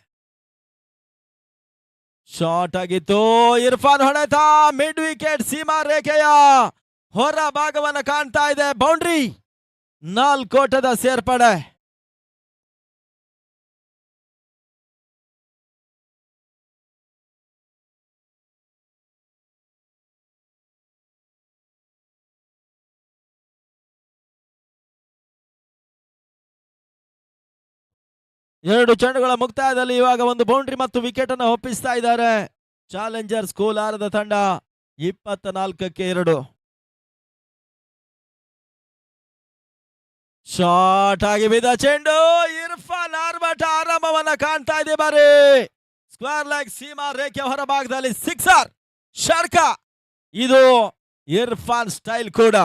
ಶಾಟ್ ಆಗಿತ್ತು, ಇರ್ಫಾನ್ ಹೊಡೆತ, ಮಿಡ್ ವಿಕೆಟ್ ಸೀಮಾ ರೇಖೆಯ ಹೊರ ಭಾಗವನ್ನು ಕಾಣ್ತಾ ಇದೆ. ಬೌಂಡ್ರಿ, 4 ಓಟದ ಸೇರ್ಪಡೆ. ಎರಡು ಚೆಂಡುಗಳ ಮುಕ್ತಾಯದಲ್ಲಿ ಇವಾಗ ಒಂದು ಬೌಂಡ್ರಿ ಮತ್ತು ವಿಕೆಟ್ ಅನ್ನು ಒಪ್ಪಿಸ್ತಾ ಇದ್ದಾರೆ ಚಾಲೆಂಜರ್ಸ್ ಕೋಲಾರದ ತಂಡ. 24ಕ್ಕೆ 2. ಶಾಟ್ ಆಗಿ ಬಿದ್ದ ಚೆಂಡು, ಇರ್ಫಾನ್ ಆರ್ಭಟ ಆರಂಭವನ್ನ ಕಾಣ್ತಾ ಇದೆ. ಬಾರಿ ಸ್ಕ್ವೇರ್ ಲೆಗ್ ಸೀಮಾ ರೇಖೆ ಹೊರಭಾಗದಲ್ಲಿ ಸಿಕ್ಸರ್ ಶರ್ಕ. ಇದು ಇರ್ಫಾನ್ ಸ್ಟೈಲ್ ಕೂಡ.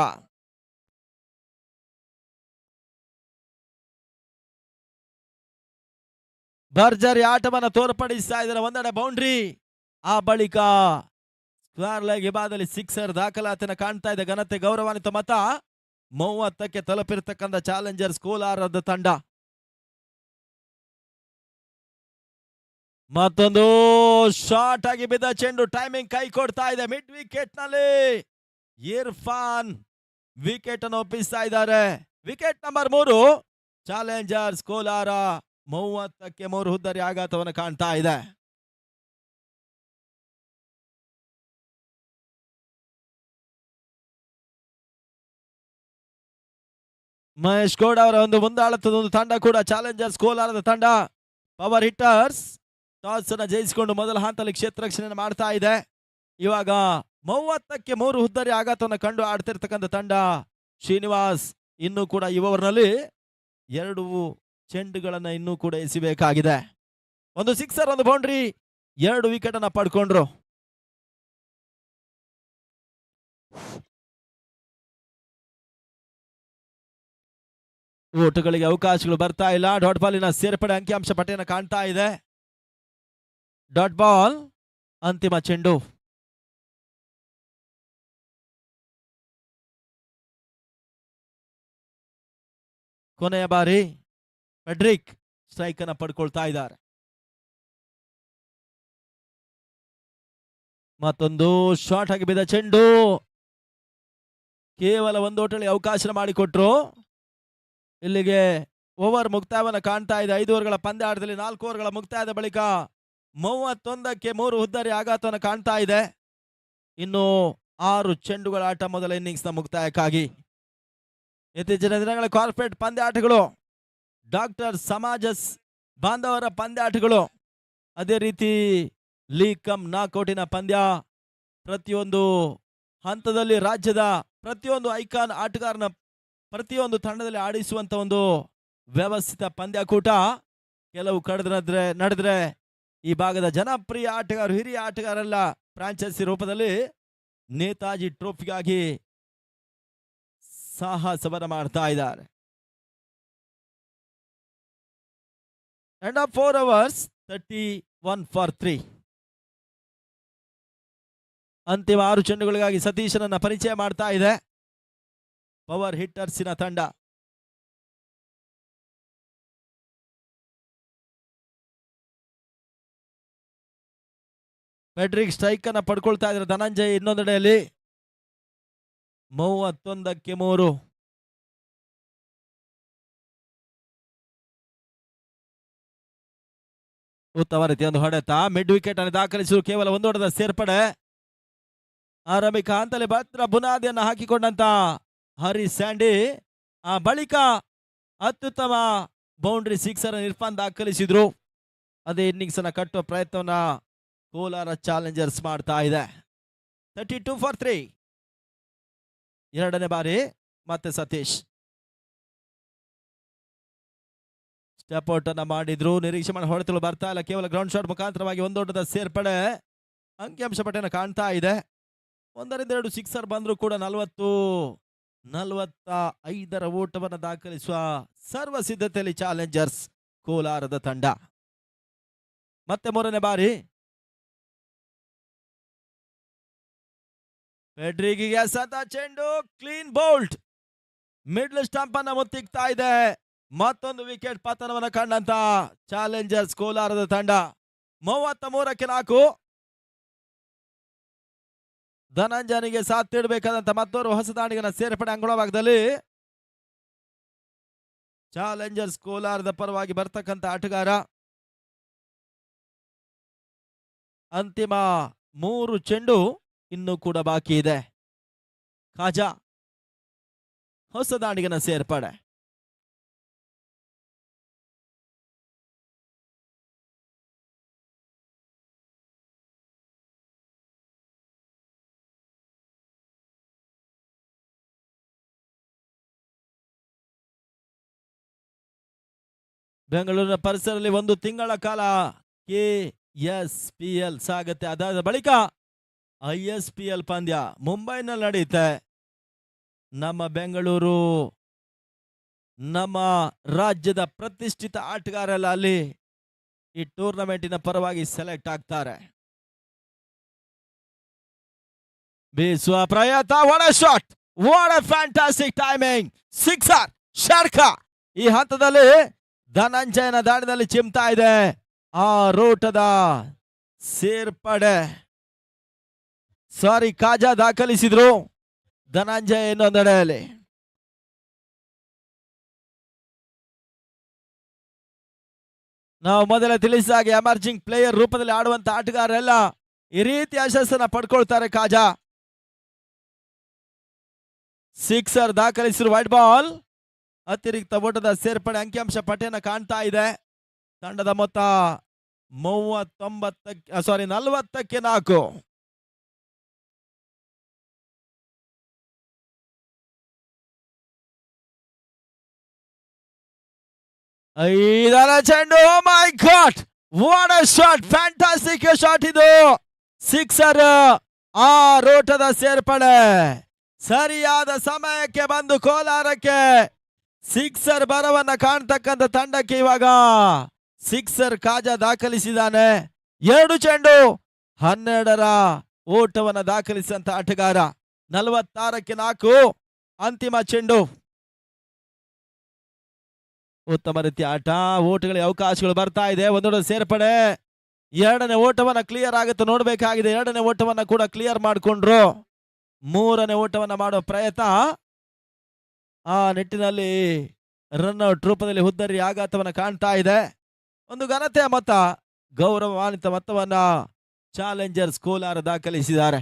ಭರ್ಜರಿ ಆಟವನ್ನು ತೋರ್ಪಡಿಸ್ತಾ ಇದ್ದಾರೆ. ಒಂದೆಡೆ ಬೌಂಡ್ರಿ, ಆ ಬಳಿಕ ಸ್ಕ್ವೇರ್ ಲೆಗ್ ವಿಭಾಗದಲ್ಲಿ ಸಿಕ್ಸರ್ ದಾಖಲಾತಿನ ಕಾಣ್ತಾ ಇದೆ. ಘನತೆ ಗೌರವಾನ್ವಿತ ಮತ 30ಕ್ಕೆ ತಲುಪಿರ್ತಕ್ಕಂಥ ಚಾಲೆಂಜರ್ಸ್ ಕೋಲಾರದ ತಂಡ. ಮತ್ತೊಂದು ಶಾರ್ಟ್ ಆಗಿ ಬಿದ್ದ ಚೆಂಡು, ಟೈಮಿಂಗ್ ಕೈ ಕೊಡ್ತಾ ಇದೆ. ಮಿಡ್ ವಿಕೆಟ್ ನಲ್ಲಿ ಇರ್ಫಾನ್ ವಿಕೆಟ್ ಅನ್ನು ಒಪ್ಪಿಸ್ತಾ ಇದ್ದಾರೆ. Wicket number 3 challengers Kolar. 30ಕ್ಕೆ 3 ಹುದ್ದರಿ ಆಘಾತವನ್ನು ಕಾಣ್ತಾ ಇದೆ. ಮಹೇಶ್ ಗೌಡ ಅವರ ಒಂದು ಮುಂದಾಳತ್ವದ ಒಂದು ತಂಡ ಕೂಡ ಚಾಲೆಂಜರ್ಸ್ ಕೋಲಾರದ ತಂಡ. ಪವರ್ ಹಿಟ್ಟರ್ಸ್ ಟಾಸ್ ಅನ್ನು ಜಯಿಸಿಕೊಂಡು ಮೊದಲ ಹಂತದಲ್ಲಿ ಕ್ಷೇತ್ರ ರಕ್ಷಣೆ ಮಾಡ್ತಾ ಇದೆ. ಇವಾಗ 30ಕ್ಕೆ 3 ಹುದ್ದರಿ ಆಘಾತವನ್ನು ಕಂಡು ಆಡ್ತಿರ್ತಕ್ಕಂಥ ತಂಡ ಶ್ರೀನಿವಾಸ್. ಇನ್ನೂ ಕೂಡ ಈ ಓವರ್ನಲ್ಲಿ 2 ಚೆಂಡುಗಳನ್ನ ಇನ್ನೂ ಕೂಡ ಎಸಿಬೇಕಾಗಿದೆ. ಒಂದು ಸಿಕ್ಸರ್, ಒಂದು ಬೌಂಡ್ರಿ, 2 ವಿಕೆಟ್ ಅನ್ನ ಪಡ್ಕೊಂಡ್ರು. ಓಟುಗಳಿಗೆ ಅವಕಾಶಗಳು ಬರ್ತಾ ಇಲ್ಲ. ಡಾಟ್ ಬಾಲಿನ ಸೇರ್ಪಡೆ ಅಂಕಿಅಂಶ ಪಟ್ಟಿಯನ್ನು ಕಾಣ್ತಾ ಇದೆ. ಡಾಟ್ ಬಾಲ್, ಅಂತಿಮ ಚೆಂಡು. ಕೊನೆಯ ಬಾರಿ ಫೆಡ್ರಿಕ್ ಸ್ಟ್ರೈಕ್ ಅನ್ನ ಪಡ್ಕೊಳ್ತಾ ಇದ್ದಾರೆ. ಮತ್ತೊಂದು ಶಾರ್ಟ್ ಆಗಿ ಬಿದ್ದ ಚೆಂಡು, ಕೇವಲ 1 ಓಟಲ್ಲಿ ಅವಕಾಶ ಮಾಡಿಕೊಟ್ರು. ಇಲ್ಲಿಗೆ ಓವರ್ ಮುಕ್ತಾಯವನ್ನು ಕಾಣ್ತಾ ಇದೆ. 5 ಓವರ್ಗಳ ಪಂದ್ಯಾಟದಲ್ಲಿ 4 ಓವರ್ಗಳ ಮುಕ್ತಾಯದ ಬಳಿಕ 31ಕ್ಕೆ 3 ಹುದ್ದರಿ ಆಘಾತವನ್ನು ಕಾಣ್ತಾ ಇದೆ. ಇನ್ನು 6 ಚೆಂಡುಗಳ ಆಟ ಮೊದಲ ಇನ್ನಿಂಗ್ಸ್ ನ ಮುಕ್ತಾಯಕ್ಕಾಗಿ. ಇತ್ತೀಚಿನ ದಿನಗಳ ಕಾರ್ಪೊರೇಟ್ ಪಂದ್ಯಾಟಗಳು, ಡಾಕ್ಟರ್ ಸಮಾಜ ಬಾಂಧವರ ಪಂದ್ಯಾಟಗಳು, ಅದೇ ರೀತಿ ಲೀಗ್ ಕಮ್ ನಾಕೌಟಿನ ಪಂದ್ಯ, ಪ್ರತಿಯೊಂದು ಹಂತದಲ್ಲಿ ರಾಜ್ಯದ ಪ್ರತಿಯೊಂದು ಐಕಾನ್ ಆಟಗಾರನ ಪ್ರತಿಯೊಂದು ತಂಡದಲ್ಲಿ ಆಡಿಸುವಂತ ಒಂದು ವ್ಯವಸ್ಥಿತ ಪಂದ್ಯಾಕೂಟ ಕೆಲವು ನಡೆದ್ರೆ ಈ ಭಾಗದ ಜನಪ್ರಿಯ ಆಟಗಾರರು, ಹಿರಿಯ ಆಟಗಾರರೆಲ್ಲ ಫ್ರಾಂಚೈಸಿ ರೂಪದಲ್ಲಿ ನೇತಾಜಿ ಟ್ರೋಫಿಗಾಗಿ ಸಾಹಸವನ್ನ ಮಾಡ್ತಾ ಇದ್ದಾರೆ. End of 4 overs 31 for 3. ಅಂತಿಮ 6 ಚೆಂಡುಗಳಿಗಾಗಿ ಸತೀಶನನ್ನ ಪರಿಚಯ ಮಾಡ್ತಾ ಇದೆ ಪವರ್ ಹಿಟ್ಟರ್ಸಿನ ತಂಡ. ಫೆಡ್ರಿಕ್ ಸ್ಟ್ರೈಕ್ ಅನ್ನ ಪಡ್ಕೊಳ್ತಾ ಇದ್ದಾರೆ ಧನಂಜಯ್ ಇನ್ನೊಂದೆಡೆಯಲ್ಲಿ 31-3. ಉತ್ತಮ ರೀತಿಯ ಒಂದು ಹೊಡೆತ ಮಿಡ್ ವಿಕೆಟ್ ಅನ್ನು ದಾಖಲಿಸಲು ಕೇವಲ ಒಂದು ಹೊಡೆದ ಸೇರ್ಪಡೆ. ಆರಂಭಿಕ ಹಂತದಲ್ಲಿ ಭದ್ರ ಬುನಾದಿಯನ್ನು ಹಾಕಿಕೊಂಡಂತ ಹರಿ ಸ್ಯಾಂಡಿ ಆ ಬಳಿಕ ಅತ್ಯುತ್ತಮ ಬೌಂಡ್ರಿ ಸಿಕ್ಸರ್ ಇರ್ಫಾನ್ ದಾಖಲಿಸಿದ್ರು. ಅದೇ ಇನ್ನಿಂಗ್ಸ್ ಅನ್ನ ಕಟ್ಟುವ ಪ್ರಯತ್ನವನ್ನ ಕೋಲಾರ ಚಾಲೆಂಜರ್ಸ್ ಮಾಡ್ತಾ ಇದೆ. 32 for 3. ಎರಡನೇ ಬಾರಿ ಮತ್ತೆ ಸತೀಶ್ ಸ್ಟೆಪ್ ಔಟ್ ಅನ್ನ ಮಾಡಿದ್ರು. ನಿರೀಕ್ಷೆ ಮಾಡಿ ಹೊಡೆತಲು ಬರ್ತಾ ಇಲ್ಲ, ಕೇವಲ ಗ್ರೌಂಡ್ ಶಾಟ್ ಮುಖಾಂತರವಾಗಿ ಒಂದೊಡ್ಡದ ಸೇರ್ಪಡೆ. ಅಂಕಿಅಂಶ ಪಟ್ಟಿಯನ್ನು ಕಾಣ್ತಾ ಇದೆ. 1-2 ಸಿಕ್ಸರ್ ಬಂದ್ರು ಕೂಡ 45 ಓಟವನ್ನು ದಾಖಲಿಸುವ ಸರ್ವ ಸಿದ್ಧತೆಯಲ್ಲಿ ಚಾಲೆಂಜರ್ಸ್ ಕೋಲಾರದ ತಂಡ. ಮತ್ತೆ ಮೂರನೇ ಬಾರಿ ಫೆಡ್ರಿಗಿಗೆ ಸತ ಚೆಂಡು ಕ್ಲೀನ್ ಬೌಲ್ಟ್ ಮಿಡ್ಲ್ ಸ್ಟಂಪ್ ಅನ್ನ ಮುತ್ತಿಕ್ತಾ ಇದೆ. ಮತ್ತೊಂದು ವಿಕೆಟ್ ಪತನವನ್ನು ಕಂಡಂತ ಚಾಲೆಂಜರ್ಸ್ ಕೋಲಾರದ ತಂಡ. 33-4. ಧನಂಜನಿಗೆ ಸಾಥ್ ನೀಡಬೇಕಾದಂತ ಮತ್ತೋರ್ವ ಹೊಸ ದಾಂಡಿಗನ ಸೇರ್ಪಡೆ ಅಂಗಳ ಭಾಗದಲ್ಲಿ. ಚಾಲೆಂಜರ್ಸ್ ಕೋಲಾರದ ಪರವಾಗಿ ಬರ್ತಕ್ಕಂಥ ಆಟಗಾರ. ಅಂತಿಮ 3 ಚೆಂಡು ಇನ್ನೂ ಕೂಡ ಬಾಕಿ ಇದೆ. ಖಾಜಾ ಹೊಸ ದಾಂಡಿಗನ ಸೇರ್ಪಡೆ. ಬೆಂಗಳೂರಿನ ಪರಿಸರದಲ್ಲಿ 1 ತಿಂಗಳ ಕಾಲ KSPL ಸಾಗತ್ತೆ. ಅದಾದ ಬಳಿಕ ISPL ಪಂದ್ಯ ಮುಂಬೈನಲ್ಲಿ ನಡೆಯುತ್ತೆ. ನಮ್ಮ ಬೆಂಗಳೂರು ನಮ್ಮ ರಾಜ್ಯದ ಪ್ರತಿಷ್ಠಿತ ಆಟಗಾರರೆಲ್ಲ ಅಲ್ಲಿ ಈ ಟೂರ್ನಮೆಂಟಿನ ಪರವಾಗಿ ಸೆಲೆಕ್ಟ್ ಆಗ್ತಾರೆ. ಬೀಸುವ ಪ್ರಯತ್ನ, what a shot, what a fantastic timing, sixer ಷಟ್ಕ. ಈ ಹಂತದಲ್ಲಿ ಧನಂಜಯನ ದಾಳಿನಲ್ಲಿ ಚಿಮ್ತಾ ಇದೆ ಆ ರೋಟದ ಸೇರ್ಪಡೆ. ಸಾರಿ, ಖಾಜಾ ದಾಖಲಿಸಿದ್ರು, ಧನಂಜಯ ಇನ್ನೊಂದೆಡೆಯಲ್ಲಿ. ನಾವು ಮೊದಲೇ ತಿಳಿಸಿದಾಗೆ ಎಮರ್ಜಿಂಗ್ ಪ್ಲೇಯರ್ ರೂಪದಲ್ಲಿ ಆಡುವಂತ ಆಟಗಾರರೆಲ್ಲ ಈ ರೀತಿ ಯಶಸ್ಸನ್ನ ಪಡ್ಕೊಳ್ತಾರೆ. ಖಾಜಾ ಸಿಕ್ಸರ್ ದಾಖಲಿಸಿರುವ ವೈಟ್ ಬಾಲ್. ಅತಿರಿಕ್ತ ಓಟದ ಸೇರ್ಪಡೆ ಅಂಕಿಅಂಶ ಪಟ್ಟಿಯನ್ನು ಕಾಣ್ತಾ ಇದೆ. ತಂಡದ ಮೊತ್ತ 40-4. ಐದರ ಚೆಂಡು, my god, what a shot, fantastic shot ಇದು. ಸಿಕ್ಸರ್, ಆ ರೋಟದ ಸೇರ್ಪಡೆ ಸರಿಯಾದ ಸಮಯಕ್ಕೆ ಬಂದು ಕೋಲಾರಕ್ಕೆ ಸಿಕ್ಸರ್ ಬರವನ್ನ ಕಾಣ್ತಕ್ಕಂಥ ತಂಡಕ್ಕೆ ಇವಾಗ ಸಿಕ್ಸರ್ ಖಾಜಾ ದಾಖಲಿಸಿದ್ದಾನೆ. 2 ಚೆಂಡು 12ರ ಓಟವನ್ನು ದಾಖಲಿಸಿದಂತ ಆಟಗಾರ. 46-4 ಅಂತಿಮ ಚೆಂಡು. ಉತ್ತಮ ರೀತಿಯ ಆಟ, ಓಟಗಳಿಗೆ ಅವಕಾಶಗಳು ಬರ್ತಾ ಇದೆ. ಒಂದೊಂದು ಸೇರ್ಪಡೆ, ಎರಡನೇ ಓಟವನ್ನ ಕ್ಲಿಯರ್ ಆಗುತ್ತೆ ನೋಡ್ಬೇಕಾಗಿದೆ. ಎರಡನೇ ಓಟವನ್ನ ಕೂಡ ಕ್ಲಿಯರ್ ಮಾಡಿಕೊಂಡ್ರು. ಮೂರನೇ ಓಟವನ್ನ ಮಾಡುವ ಪ್ರಯತ್ನ, ಆ ನಿಟ್ಟಿನಲ್ಲಿ ರನ್ಔಟ್ ರೂಪದಲ್ಲಿ ಹುದ್ದರಿ ಆಘಾತವನ್ನ ಕಾಣ್ತಾ ಇದೆ. ಒಂದು ಘನತೆಯ ಮೊತ್ತ, ಗೌರವಾನ್ವಿತ ಮೊತ್ತವನ್ನ ಚಾಲೆಂಜರ್ಸ್ ಕೋಲಾರ ದಾಖಲಿಸಿದ್ದಾರೆ.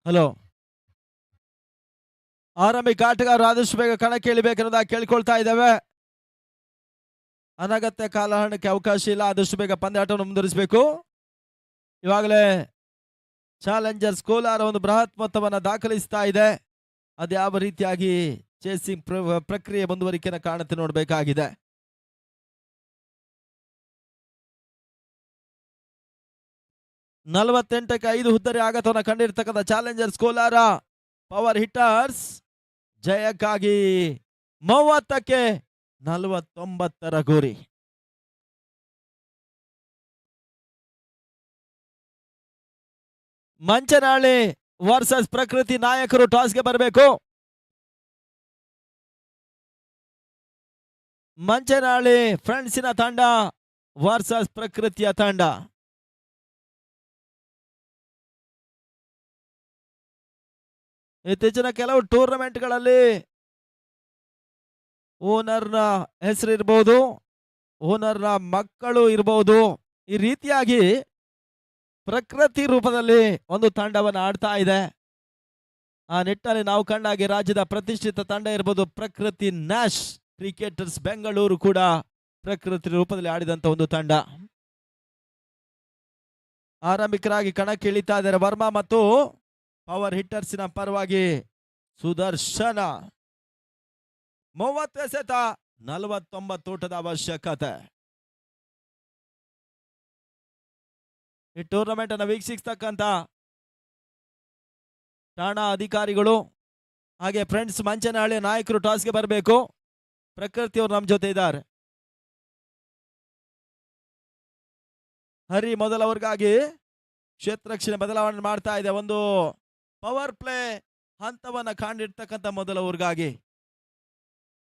ಹಲೋ, ಆರಂಭಿಕ ಆಟಗಾರರು ಆದಷ್ಟು ಬೇಗ ಕಣಕ್ಕೆ ಇಳಿಬೇಕೆನ್ನೋದಾಗಿ ಕೇಳ್ಕೊಳ್ತಾ ಇದ್ದೇವೆ. ಅನಗತ್ಯ ಕಾಲಹರಣಕ್ಕೆ ಅವಕಾಶ ಇಲ್ಲ. ಆದಷ್ಟು ಬೇಗ ಪಂದ್ಯಾಟವನ್ನು ಮುಂದುವರಿಸಬೇಕು. ಇವಾಗಲೇ ಚಾಲೆಂಜರ್ಸ್ ಕೋಲಾರ ಒಂದು ಬೃಹತ್ ಮೊತ್ತವನ್ನು ದಾಖಲಿಸ್ತಾ ಇದೆ. ಅದು ಯಾವ ರೀತಿಯಾಗಿ ಚೇಸಿಂಗ್ ಪ್ರಕ್ರಿಯೆ ಮುಂದುವರಿಕೆಯನ್ನು ಕಾಣುತ್ತೆ ನೋಡಬೇಕಾಗಿದೆ. ನಲವತ್ತೆಂಟಕ್ಕೆ 5 ಹುದ್ದರಿ ಆಘಾತವನ್ನು ಕಂಡಿರ್ತಕ್ಕಂಥ ಚಾಲೆಂಜರ್ಸ್ ಕೋಲಾರ ಪವರ್ ಹಿಟ್ಟರ್ಸ್ ಜಯಕ್ಕಾಗಿ 30ಕ್ಕೆ 49 ಗುರಿ. ಮಂಚನಹಳ್ಳಿ ವರ್ಸಸ್ ಪ್ರಕೃತಿ ನಾಯಕರು ಟಾಸ್ಗೆ ಬರಬೇಕು. ಮಂಚನಹಳ್ಳಿ ಫ್ರೆಂಡ್ಸಿನ ತಂಡ ವರ್ಸಸ್ ಪ್ರಕೃತಿಯ ತಂಡ. ಇತ್ತೀಚಿನ ಕೆಲವು ಟೂರ್ನಮೆಂಟ್ಗಳಲ್ಲಿ ಓನರ್ನ ಹೆಸರು ಇರಬಹುದು, ಓನರ್ನ ಮಕ್ಕಳು ಇರಬಹುದು. ಈ ರೀತಿಯಾಗಿ ಪ್ರಕೃತಿ ರೂಪದಲ್ಲಿ ಒಂದು ತಂಡವನ್ನು ಆಡ್ತಾ ಇದೆ. ಆ ನಿಟ್ಟಿನಲ್ಲಿ ನಾವು ಕಂಡಾಗೆ ರಾಜ್ಯದ ಪ್ರತಿಷ್ಠಿತ ತಂಡ ಇರಬಹುದು ಪ್ರಕೃತಿ ನ್ಯಾಶ್ ಕ್ರಿಕೆಟರ್ಸ್ ಬೆಂಗಳೂರು ಕೂಡ ಪ್ರಕೃತಿ ರೂಪದಲ್ಲಿ ಆಡಿದಂತ ಒಂದು ತಂಡ. ಆರಂಭಿಕರಾಗಿ ಕಣಕ್ಕೆ ಇಳಿತಾ ಇದ್ದಾರೆ ವರ್ಮಾ ಮತ್ತು ಪವರ್ ಹಿಟ್ಟರ್ಸಿನ ಪರವಾಗಿ ಸುದರ್ಶನ. 30 ಎಸೆತ 49 ಓಟದ ಅವಶ್ಯಕತೆ. ಈ ಟೂರ್ನಮೆಂಟ್ ಅನ್ನು ವೀಕ್ಷಿಸತಕ್ಕಂತ ಠಾಣಾ ಅಧಿಕಾರಿಗಳು ಹಾಗೆ ಫ್ರೆಂಡ್ಸ್ ಮಂಚನಹಳ್ಳಿ ನಾಯಕರು ಟಾಸ್ಗೆ ಬರಬೇಕು. ಪ್ರಕೃತಿಯವರು ನಮ್ಮ ಜೊತೆ ಇದ್ದಾರೆ. ಹರಿ ಮೊದಲ ಓವರ್ಗಾಗಿ ಕ್ಷೇತ್ರ ರಕ್ಷಣೆ ಬದಲಾವಣೆ ಮಾಡ್ತಾ ಇದೆ. ಒಂದು ಪವರ್ ಪ್ಲೇ ಹಂತವನ್ನ ಕಾಣಿರ್ತಕ್ಕಂಥ ಮೊದಲ ಓವರ್ಗಾಗಿ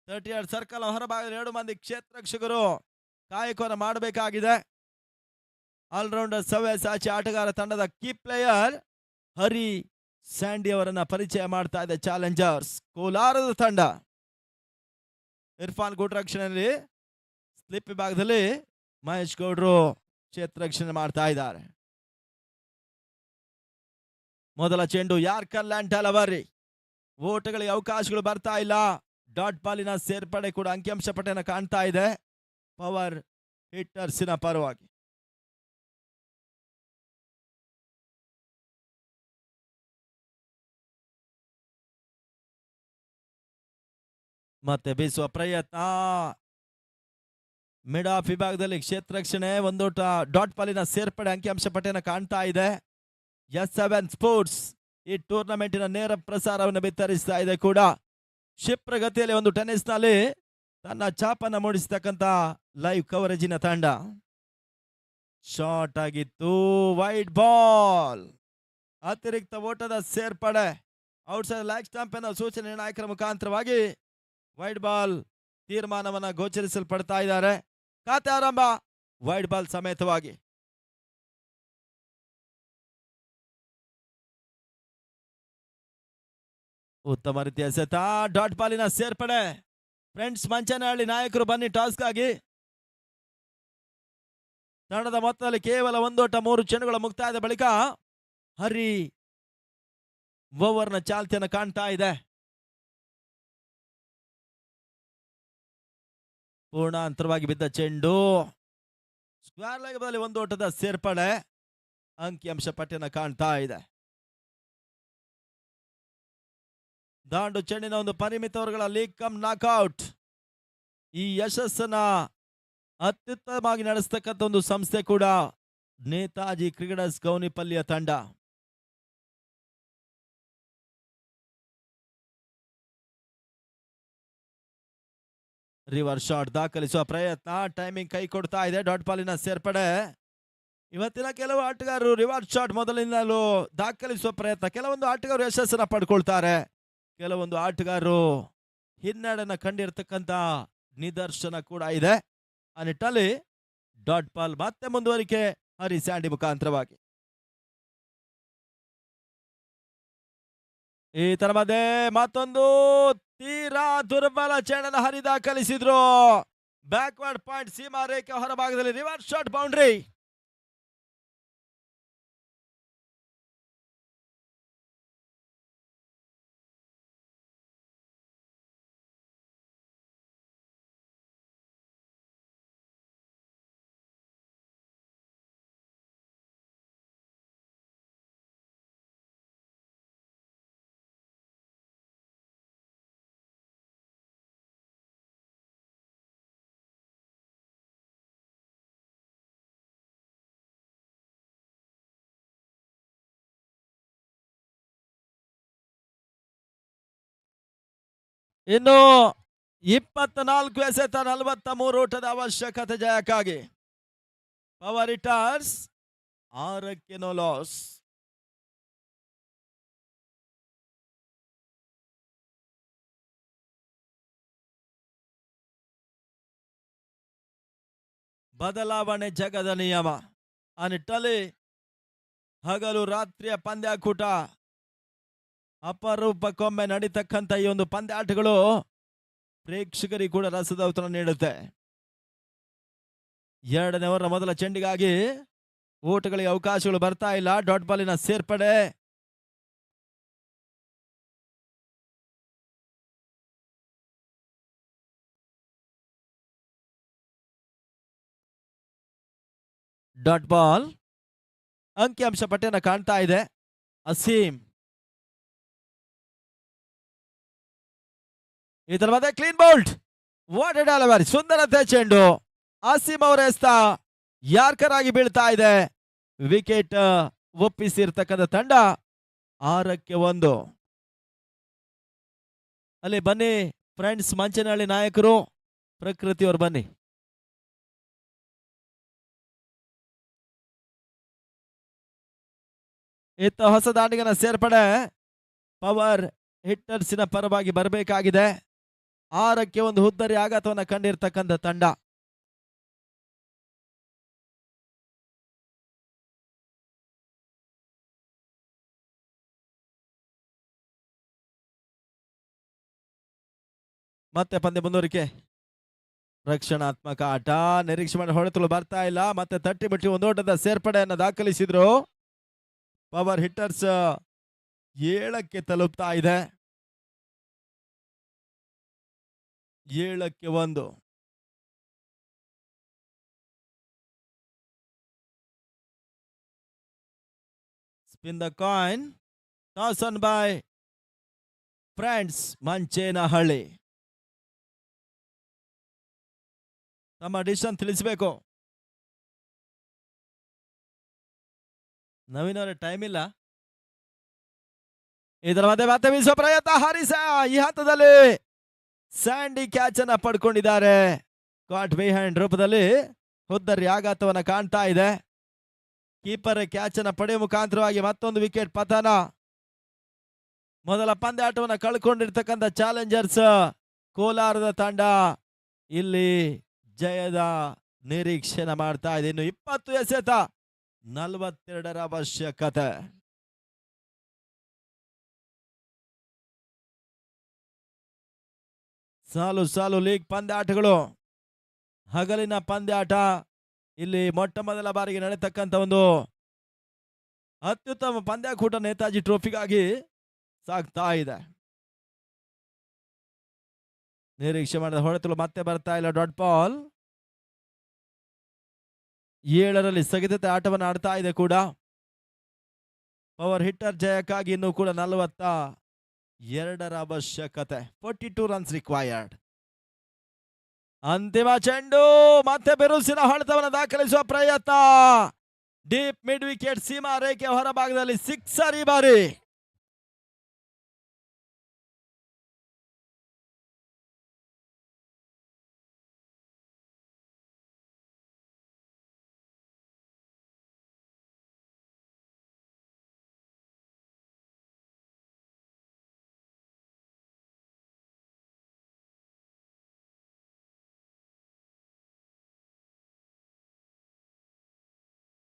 32 ಸರ್ಕಲ್ ಹೊರಭಾಗದಲ್ಲಿ 2 ಮಂದಿ ಕ್ಷೇತ್ರ ರಕ್ಷಕರು ಕಾಯಕವನ್ನು ಮಾಡಬೇಕಾಗಿದೆ. ಆಲ್ರೌಂಡರ್ ಸವ್ಯಸಾಚಿ ಆಟಗಾರ ತಂಡದ ಕೀ ಪ್ಲೇಯರ್ ಹರಿ ಸ್ಯಾಂಡಿ ಅವರನ್ನ ಪರಿಚಯ ಮಾಡ್ತಾ ಇದೆ ಚಾಲೆಂಜರ್ಸ್ ಕೋಲಾರದ ತಂಡ. ಇರ್ಫಾನ್ ಗೌಡ್ ರಕ್ಷಣೆಯಲ್ಲಿ ಸ್ಲಿಪ್ ವಿಭಾಗದಲ್ಲಿ ಮಹೇಶ್ ಗೌಡ್ರು ಕ್ಷೇತ್ರ ರಕ್ಷಣೆ ಮಾಡ್ತಾ ಇದ್ದಾರೆ. ಮೊದಲ ಚೆಂಡು ಯಾರ್ಕರ್ ಲ್ಯಾಂಟಲವರಿ. ಓಟಗಳಿಗೆ ಅವಕಾಶಗಳು ಬರ್ತಾ ಇಲ್ಲ. ಡಾಟ್ ಬಾಲಿನ ಸೇರ್ಪಡೆ ಕೂಡ ಅಂಕಿಅಂಶ ಪಟ್ಟಿಯನ್ನು ಕಾಣ್ತಾ ಇದೆ ಪವರ್ ಹಿಟ್ಟರ್ಸಿನ ಪರವಾಗಿ. ಮತ್ತೆ ಬೀಸುವ ಪ್ರಯತ್ನ. ಮಿಡ್ ಆಫ್ ವಿಭಾಗದಲ್ಲಿ ಕ್ಷೇತ್ರ ರಕ್ಷಣೆ ಒಂದೋಟ ಡಾಟ್ ಬಾಲಿನ ಸೇರ್ಪಡೆ ಅಂಕಿಅಂಶ ಪಟ್ಟಿಯನ್ನು ಕಾಣ್ತಾ ಇದೆ. S7 ಸ್ಪೋರ್ಟ್ಸ್ ಈ ಟೂರ್ನಮೆಂಟಿನ ನೇರ ಪ್ರಸಾರವನ್ನು ಬಿತ್ತರಿಸ್ತಾ ಇದೆ ಕೂಡ. ಕ್ಷಿಪ್ರ ಗತಿಯಲ್ಲಿ ಒಂದು ಟೆನ್ನಿಸ್ ನಲ್ಲಿ ತನ್ನ ಛಾಪನ್ನು ಮೂಡಿಸತಕ್ಕಂತ ಲೈವ್ ಕವರೇಜಿನ ತಂಡ. ಶಾಟ್ ಆಗಿತ್ತು, ವೈಡ್ ಬಾಲ್. ಅತಿರಿಕ್ತ ಓಟದ ಸೇರ್ಪಡೆ ಔಟ್ಸೈಡ್ ಲ್ಯಾಗ್ ಸ್ಟಾಂಪ್ ಎನ್ನುವ ಸೂಚನೆ ನಿರ್ಣಾಯಕರ ಮುಖಾಂತರವಾಗಿ ವೈಡ್ ಬಾಲ್ ತೀರ್ಮಾನವನ್ನ ಗೋಚರಿಸಲ್ಪಡ್ತಾ ಇದ್ದಾರೆ. ಖಾತೆ ಆರಂಭ ವೈಡ್ ಬಾಲ್ ಸಮೇತವಾಗಿ. ಉತ್ತಮ ರೀತಿಯ ಎಸೆತ, ಡಾಟ್ ಬಾಲಿನ ಸೇರ್ಪಡೆ. ಫ್ರೆಂಡ್ಸ್ ಮಂಚನಹಳ್ಳಿ ನಾಯಕರು ಬನ್ನಿ ಟಾಸ್ಗಾಗಿ. ತಂಡದ ಮೊತ್ತದಲ್ಲಿ ಕೇವಲ 1 ಓಟ 3 ಚೆಂಡುಗಳ ಮುಕ್ತಾಯದ ಬಳಿಕ ಹರಿ ಓವರ್ನ ಚಾಲ್ತಿಯನ್ನು ಕಾಣ್ತಾ ಇದೆ. ಪೂರ್ಣಾಂತರವಾಗಿ ಬಿದ್ದ ಚೆಂಡು ಸ್ಕ್ವೇರ್ ಲೆಗ್ ಬದಲಿ 1 ಓಟದ ಸೇರ್ಪಡೆ ಅಂಕಿಅಂಶ ಪಟ್ಟಿಯನ್ನು ಕಾಣ್ತಾ ಇದೆ. ದಾಂಡು ಚೆಂಡಿನ ಒಂದು ಪರಿಮಿತ ಓವರ್ಗಳ ಲೀಗ್ ಕಮ್ ನಾಕ್ಔಟ್. ಈ ಯಶಸ್ಸನ್ನ ಅತ್ಯುತ್ತಮವಾಗಿ ನಡೆಸತಕ್ಕಂಥ ಒಂದು ಸಂಸ್ಥೆ ಕೂಡ ನೇತಾಜಿ ಕ್ರಿಕೆಟರ್ಸ್ ಗೌನಿಪಲ್ಲಿಯ ತಂಡ. ರಿವರ್ಸ್ ಶಾಟ್ ದಾಖಲಿಸುವ ಪ್ರಯತ್ನ, ಟೈಮಿಂಗ್ ಕೈ ಕೊಡ್ತಾ ಇದೆ. ಡಾಟ್ ಬಾಲಿನ ಸೇರ್ಪಡೆ. ಇವತ್ತಿನ ಕೆಲವು ಆಟಗಾರರು ರಿವರ್ಸ್ ಶಾಟ್ ಮೊದಲಿನಿಂದಲೂ ದಾಖಲಿಸುವ ಪ್ರಯತ್ನ. ಕೆಲವೊಂದು ಆಟಗಾರರು ಯಶಸ್ಸನ್ನ ಪಡ್ಕೊಳ್ತಾರೆ, ಕೆಲವೊಂದು ಆಟಗಾರರು ಹಿನ್ನಡೆಯನ್ನ ಕಂಡಿರ್ತಕ್ಕಂಥ ನಿದರ್ಶನ ಕೂಡ ಇದೆ. ಆ ನಿಟ್ಟಲ್ಲಿ ಡಾಟ್ ಬಾಲ್ ಮತ್ತೆ ಮುಂದುವರಿಕೆ ಹರಿ ಸ್ಯಾಂಡಿ ಮುಖಾಂತರವಾಗಿ. ಈ ತರ ಮಧ್ಯೆ ಮತ್ತೊಂದು ತೀರಾ ದುರ್ಬಲ ಚೆಂಡನ್ನು ಹರಿ ದಾಖಲಿಸಿದ್ರು. ಬ್ಯಾಕ್ವರ್ಡ್ ಪಾಯಿಂಟ್ ಸೀಮಾ ರೇಖೆ ಹೊರಭಾಗದಲ್ಲಿ ರಿವರ್ಸ್ ಶಾಟ್ ಬೌಂಡ್ರಿ. ಇನ್ನು 24 ಎಸೆತ 43 ಓಟದ ಅವಶ್ಯಕತೆ ಜಯಕ್ಕಾಗಿ. ಪವರ್ ಹಿಟ್ಟರ್ಸ್ 6ಕ್ಕೆ ನೋ ಲಾಸ್. ಬದಲಾವಣೆ ಜಗದ ನಿಯಮ. ಆ ನಿಟ್ಟಲ್ಲಿ ಹಗಲು ರಾತ್ರಿಯ ಪಂದ್ಯಾಕೂಟ, ಅಪರೂಪಕ್ಕೊಮ್ಮೆ ನಡೀತಕ್ಕಂಥ ಈ ಒಂದು ಪಂದ್ಯಾಟಗಳು ಪ್ರೇಕ್ಷಕರಿಗೆ ಕೂಡ ರಸದೌತಣ ನೀಡುತ್ತೆ. 2ನೇ ಓವರ್ನ ಮೊದಲ ಚೆಂಡಿಗಾಗಿ ಓಟಗಳಿಗೆ ಅವಕಾಶಗಳು ಬರ್ತಾ ಇಲ್ಲ. ಡಾಟ್ ಬಾಲಿನ ಸೇರ್ಪಡೆ. Dot ball. ಅಂಕಿಅಂಶ ಪಟ್ಟಿಯನ್ನು ಕಾಣ್ತಾ ಇದೆ. ಅಸೀಮ್ ಇದರ ಮಧ್ಯೆ clean bowled. What a delivery. ಸುಂದರತೆ ಚೆಂಡು. ಅಸೀಮ್ ಅವರ ಎಸ್ತ ಯಾರ್ಕರ್ ಆಗಿ ಬೀಳ್ತಾ ಇದೆ. ವಿಕೆಟ್ ಒಪ್ಪಿಸಿರ್ತಕ್ಕಂಥ ತಂಡ 6ಕ್ಕೆ 1. ಅಲ್ಲಿ ಬನ್ನಿ ಫ್ರೆಂಡ್ಸ್, ಮಂಚನಹಳ್ಳಿ ನಾಯಕರು, ಪ್ರಕೃತಿಯವರು ಬನ್ನಿ. ಇತ್ತ ಹೊಸ ದಾಂಡಿಗನ ಸೇರ್ಪಡೆ ಪವರ್ ಹಿಟ್ಟರ್ಸಿನ ಪರವಾಗಿ ಬರಬೇಕಾಗಿದೆ. 6ಕ್ಕೆ 1 ಹುದ್ದರಿ ಆಘಾತವನ್ನು ಕಂಡಿರ್ತಕ್ಕಂಥ ತಂಡ. ಮತ್ತೆ ಪಂದ್ಯ ಮುಂದುವರಿಕೆ. ರಕ್ಷಣಾತ್ಮಕ ಆಟ. ನಿರೀಕ್ಷೆ ಮಾಡಿ ಹೊಡೆತಲು ಬರ್ತಾ ಇಲ್ಲ. ಮತ್ತೆ ತಟ್ಟಿ ಬಿಟ್ಟು ಒಂದು ಓಟದ ಸೇರ್ಪಡೆಯನ್ನು ದಾಖಲಿಸಿದ್ರು. ಪವರ್ ಹಿಟ್ಟರ್ಸ್ 7ಕ್ಕೆ ತಲುಪ್ತಾ ಇದೆ. 7ಕ್ಕೆ 1. Spin the coin. Toss on by friends Manchenahalli. ತಮ್ಮ ಡಿಸಿಷನ್ ತಿಳಿಸಬೇಕು. ನವೀನ್ ಅವರ ಟೈಮ್ ಇಲ್ಲ. ಇದರ ಮಧ್ಯೆ ಮತ್ತೆ ಬೀಸುವ ಪ್ರಯತ್ನ. ಹರಿಸ ಈ ಹಂತದಲ್ಲಿ ಸ್ಯಾಂಡಿ ಕ್ಯಾಚ್ ಅನ್ನ ಪಡ್ಕೊಂಡಿದ್ದಾರೆ. ಕಾಟ್ ಬಿಹೈಂಡ್ ರೂಪದಲ್ಲಿ ಹುದ್ದರಿ ಆಘಾತವನ್ನ ಕಾಣ್ತಾ ಇದೆ. ಕೀಪರ್ ಕ್ಯಾಚ್ ಅನ್ನ ಪಡೆಯುವ ಮುಖಾಂತರವಾಗಿ ಮತ್ತೊಂದು ವಿಕೆಟ್ ಪತನ. ಮೊದಲ ಪಂದ್ಯಾಟವನ್ನು ಕಳ್ಕೊಂಡಿರ್ತಕ್ಕಂಥ ಚಾಲೆಂಜರ್ಸ್ ಕೋಲಾರದ ತಂಡ ಇಲ್ಲಿ ಜಯದ ನಿರೀಕ್ಷೆನ ಮಾಡ್ತಾ ಇದೆ. ಇನ್ನು 20 ಎಸೆತ 42 ಅವಶ್ಯಕತೆ. ಸಾಲು ಸಾಲು ಲೀಗ್ ಪಂದ್ಯಾಟಗಳು, ಹಗಲಿನ ಪಂದ್ಯಾಟ. ಇಲ್ಲಿ ಮೊಟ್ಟ ಮೊದಲ ಬಾರಿಗೆ ನಡೆತಕ್ಕಂಥ ಒಂದು ಅತ್ಯುತ್ತಮ ಪಂದ್ಯಾಕೂಟ ನೇತಾಜಿ ಟ್ರೋಫಿಗಾಗಿ ಸಾಗ್ತಾ ಇದೆ. ನಿರೀಕ್ಷೆ ಮಾಡಿದ ಹೊಡೆತಲು ಮತ್ತೆ ಬರ್ತಾ ಇಲ್ಲ. Dot ball. 7ರಲ್ಲಿ ಸ್ಥಗಿತತೆ ಆಟವನ್ನು ಆಡ್ತಾ ಇದೆ ಕೂಡ. ಪವರ್ ಹಿಟ್ಟರ್ ಜಯಕ್ಕಾಗಿ ಇನ್ನೂ ಕೂಡ 42 ಅವಶ್ಯಕತೆ. 42 ರನ್ಸ್ ರಿಕ್ವೈರ್ಡ್. ಅಂತಿಮ ಚೆಂಡು. ಮತ್ತೆ ಬಿರುಸಿನ ಹೊಡೆತವನ್ನು ದಾಖಲಿಸುವ ಪ್ರಯತ್ನ. ಡೀಪ್ ಮಿಡ್ ವಿಕೆಟ್ ಸೀಮಾ ರೇಖೆ ಹೊರಭಾಗದಲ್ಲಿ ಸಿಕ್ಸರ್ ಈ ಬಾರಿ.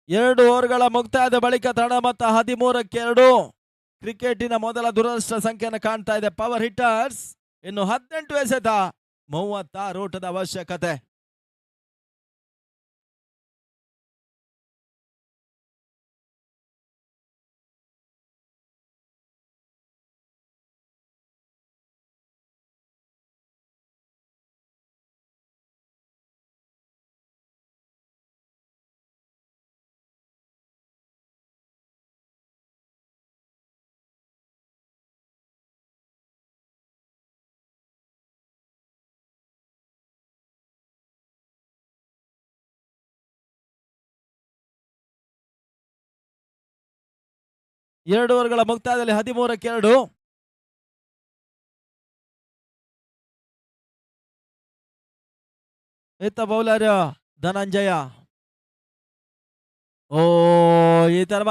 ಎರಡು ಓವರ್ಗಳ ಮುಕ್ತಾಯದ ಬಳಿಕ ತಂಡ ಮೊತ್ತ 13ಕ್ಕೆ 2. ಕ್ರಿಕೆಟಿನ ಮೊದಲ ದುರದೃಷ್ಟ ಸಂಖ್ಯೆಯನ್ನು ಕಾಣ್ತಾ ಇದೆ ಪವರ್ ಹಿಟ್ಟರ್ಸ್. ಇನ್ನು 18 ಎಸೆತ 36 ಓಟದ ಅವಶ್ಯಕತೆ. ಎರಡು ಓವರ್ಗಳ ಮುಕ್ತಾಯದಲ್ಲಿ 13ಕ್ಕೆ 2. ಇತ್ತ ಬೌಲರ್ ಧನಂಜಯ. ಓ ಈ ತರ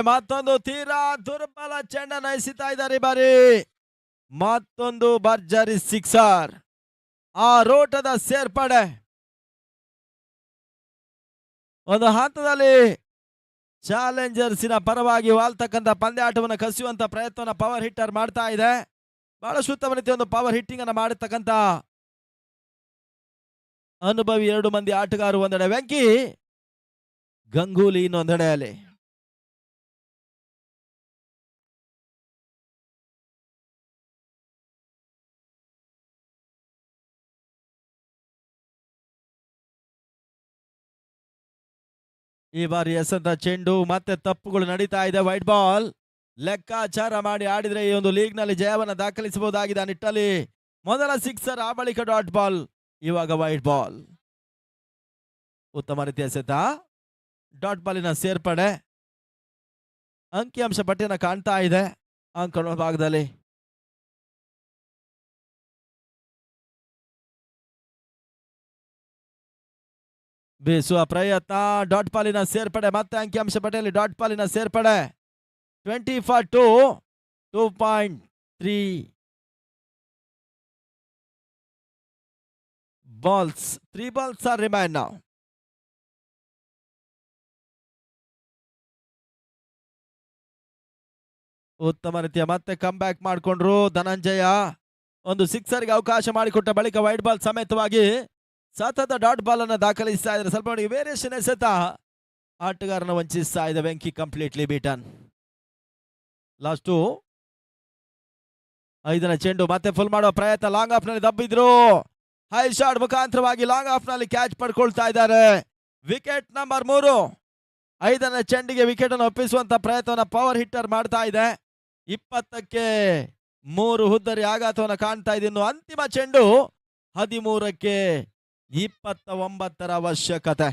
ಮತ್ತೊಂದು ತೀರಾ ದುರ್ಬಲ ಚೆಂಡನ್ನು ಎಸಿತಾ ಇದ್ದಾರೆ ಈ ಬಾರಿ. ಮತ್ತೊಂದು ಭರ್ಜರಿ ಸಿಕ್ಸರ್. ಆ ರೋಟದ ಸೇರ್ಪಡೆ ಒಂದು ಹಂತದಲ್ಲಿ ಚಾಲೆಂಜರ್ಸಿನ ಪರವಾಗಿ ವಾಲ್ತಕ್ಕಂಥ ಪಂದ್ಯಾಟವನ್ನು ಕಸಿಯುವಂತ ಪ್ರಯತ್ನವನ್ನು ಪವರ್ ಹಿಟ್ಟರ್ ಮಾಡ್ತಾ ಇದೆ. ಬಹಳಷ್ಟು ಉತ್ತಮ ರೀತಿಯ ಒಂದು ಪವರ್ ಹಿಟ್ಟಿಂಗ್ ಅನ್ನು ಮಾಡತಕ್ಕಂತ ಅನುಭವಿ 2 ಮಂದಿ ಆಟಗಾರರು ಒಂದೆಡೆ, ವೆಂಕಿ ಗಂಗೂಲಿ ಇನ್ನೊಂದೆಡೆಯಲ್ಲಿ. ಈ ಬಾರಿ ಎಸೆದ ಚೆಂಡು ಮತ್ತೆ ತಪ್ಪುಗಳು ನಡೀತಾ ಇದೆ. ವೈಟ್ ಬಾಲ್ ಲೆಕ್ಕಾಚಾರ ಮಾಡಿ ಆಡಿದ್ರೆ ಈ ಒಂದು ಲೀಗ್ ನಲ್ಲಿ ಜಯವನ್ನು ದಾಖಲಿಸಬಹುದಾಗಿದೆ. ಆ ನಿಟ್ಟಲ್ಲಿ ಮೊದಲ ಸಿಕ್ಸರ್, ಆ ಬಳಿಕ ಡಾಟ್ ಬಾಲ್, ಇವಾಗ ವೈಟ್ ಬಾಲ್. ಉತ್ತಮ ರೀತಿಯ ಎಸೆತ, ಡಾಟ್ ಬಾಲಿನ ಸೇರ್ಪಡೆ, ಅಂಕಿಅಂಶ ಪಟ್ಟಿಯನ್ನು ಕಾಣ್ತಾ ಇದೆ ಅಂಕಣ ಭಾಗದಲ್ಲಿ. ಬೀಸುವ ಪ್ರಯತ್ನ, ಡಾಟ್ ಬಾಲಿನ ಸೇರ್ಪಡೆ, ಮತ್ತೆ ಅಂಕಿಅಂಶ ಪಟ್ಟಿಯಲ್ಲಿ ಡಾಟ್ ಬಾಲಿನ ಸೇರ್ಪಡೆ. 20 for 2.3 balls. 3 balls are remain now. ಉತ್ತಮ ರೀತಿಯ ಮತ್ತೆ ಕಮ್ ಬ್ಯಾಕ್ ಮಾಡಿಕೊಂಡ್ರು ಧನಂಜಯ. ಒಂದು ಸಿಕ್ಸರ್ಗೆ ಅವಕಾಶ ಮಾಡಿಕೊಟ್ಟ ಬಳಿಕ ವೈಟ್ ಬಾಲ್ ಸಮೇತವಾಗಿ ಸತತ ಡಾಟ್ ಬಾಲ್ ಅನ್ನು ದಾಖಲಿಸ್ತಾ ಇದ್ದಾರೆ. ಸ್ವಲ್ಪ ನೋಡಿ ವೇರಿಯೇಷನ್ ಎಸೆತ ಆಟಗಾರನ ವಂಚಿಸ್ತಾ ಇದೆ. Venky completely beaten. ಲಾಸ್ಟು 5ನೇ ಚೆಂಡು, ಮತ್ತೆ ಫುಲ್ ಮಾಡುವ ಪ್ರಯತ್ನ. ಲಾಂಗ್ ಆಫ್ ನಲ್ಲಿ ದಬ್ಬಿದ್ರು. ಹೈ ಶಾಟ್ ಮುಖಾಂತರವಾಗಿ ಲಾಂಗ್ ಆಫ್ ನಲ್ಲಿ ಕ್ಯಾಚ್ ಪಡ್ಕೊಳ್ತಾ ಇದ್ದಾರೆ. Wicket number 3. 5ನೇ ಚೆಂಡಿಗೆ ವಿಕೆಟ್ ಅನ್ನು ಒಪ್ಪಿಸುವಂತ ಪ್ರಯತ್ನವನ್ನು ಪವರ್ ಹಿಟ್ಟರ್ ಮಾಡ್ತಾ ಇದೆ. 20ಕ್ಕೆ 3 ಹುದ್ದರಿ ಆಘಾತವನ್ನು ಕಾಣ್ತಾ ಇದೆ. ಇನ್ನು ಅಂತಿಮ ಚೆಂಡು 13ಕ್ಕೆ 29ರ ಅವಶ್ಯಕತೆ.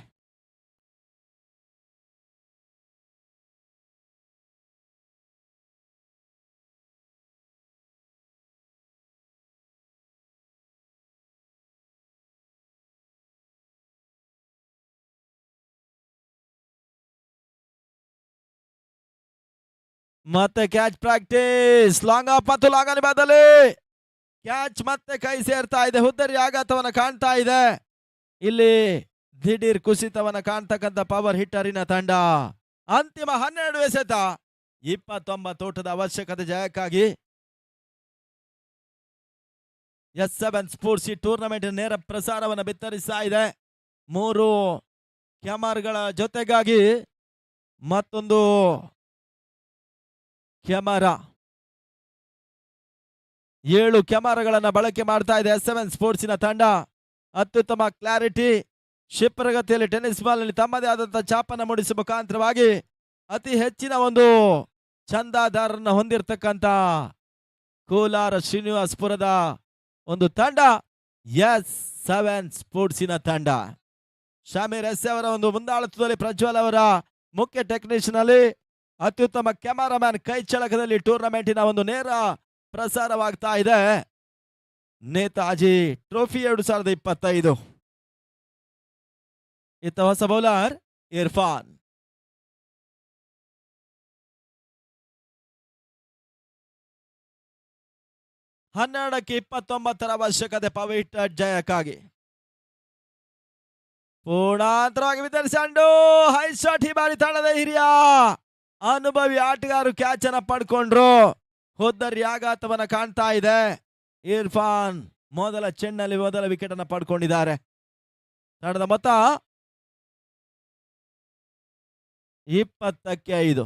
ಮತ್ತೆ ಕ್ಯಾಚ್ ಪ್ರಾಕ್ಟೀಸ್. ಲಾಂಗ್ ಆಫ್ ಮತ್ತು ಲಾಂಗ್ ಅನಿಬಾದಲ್ಲಿ ಕ್ಯಾಚ್ ಮತ್ತೆ ಕೈ ಸೇರ್ತಾ ಇದೆ. ಹುದ್ದರಿ ಆಘಾತವನ್ನು ಕಾಣ್ತಾ ಇದೆ. ಇಲ್ಲಿ ದಿಢೀರ್ ಕುಸಿತವನ್ನು ಕಾಣ್ತಕ್ಕಂಥ ಪವರ್ ಹಿಟ್ಟರಿನ ತಂಡ. ಅಂತಿಮ 12 ಎಸೆತ, 29 ಓಟದ ಅವಶ್ಯಕತೆ ಜಯಕ್ಕಾಗಿ. S7 ಸ್ಪೋರ್ಟ್ಸ್ ಈ ಟೂರ್ನಮೆಂಟ್ ನೇರ ಪ್ರಸಾರವನ್ನು ಬಿತ್ತರಿಸ್ತಾ ಇದೆ. 3 ಕ್ಯಾಮರಾಗಳ ಜೊತೆಗಾಗಿ ಮತ್ತೊಂದು ಕ್ಯಾಮರಾ, 7 ಕ್ಯಾಮರಾಗಳನ್ನು ಬಳಕೆ ಮಾಡ್ತಾ ಇದೆ S7 ಸ್ಪೋರ್ಟ್ಸಿನ ತಂಡ. ಅತ್ಯುತ್ತಮ ಕ್ಲಾರಿಟಿ, ಕ್ಷಿಪ್ರಗತಿಯಲ್ಲಿ ಟೆನ್ನಿಸ್ ಬಾಲ್ ನಲ್ಲಿ ತಮ್ಮದೇ ಆದಂತಹ ಚಾಪನ್ನು ಮೂಡಿಸುವ ಮುಖಾಂತರವಾಗಿ ಅತಿ ಹೆಚ್ಚಿನ ಒಂದು ಚಂದಾದಾರರನ್ನು ಹೊಂದಿರತಕ್ಕಂತ ಕೋಲಾರ ಶ್ರೀನಿವಾಸಪುರದ ಒಂದು ತಂಡ S7 ಸ್ಪೋರ್ಟ್ಸಿನ ತಂಡ. ಶಾಮೀರ್ ಎಸ್ ಅವರ ಒಂದು ಮುಂದಾಳತ್ವದಲ್ಲಿ ಪ್ರಜ್ವಲ್ ಅವರ ಮುಖ್ಯ ಟೆಕ್ನಿಷಿಯನ್ ಅಲ್ಲಿ ಅತ್ಯುತ್ತಮ ಕ್ಯಾಮರಾಮ್ಯಾನ್ ಕೈ ಚಳಕದಲ್ಲಿ ಟೂರ್ನಮೆಂಟಿನ ಒಂದು ನೇರ ಪ್ರಸಾರವಾಗ್ತಾ ಇದೆ. ನೇತಾಜಿ ಟ್ರೋಫಿ 2025. ಇತ್ತ ಹೊಸ ಬೌಲರ್ ಇರ್ಫಾನ್. ಹನ್ನೆರಡಕ್ಕೆ 29ರ ಅವಶ್ಯಕತೆ ಪವರ್ ಹಿಟ್ಟರ್ ಜಯಕ್ಕಾಗಿ. ಪೂರ್ಣಾಂತರವಾಗಿ ವಿತರಿಸಂಡು ಹೈ ಶಾಟ್. ಈ ಬಾರಿ ತಂಡದ ಹಿರಿಯ ಅನುಭವಿ ಆಟಗಾರರು ಕ್ಯಾಚ್ ಅನ್ನ ಪಡ್ಕೊಂಡ್ರು. ಹುದ್ದರಿ ಆಘಾತವನ್ನ ಕಾಣ್ತಾ ಇದೆ. ಇರ್ಫಾನ್ ಮೊದಲ ಚೆಂಡಿನಲ್ಲಿ ಮೊದಲ ವಿಕೆಟ್ ಅನ್ನ ಪಡ್ಕೊಂಡಿದ್ದಾರೆ. ತಂಡದ ಮೊತ್ತ 20ಕ್ಕೆ 5.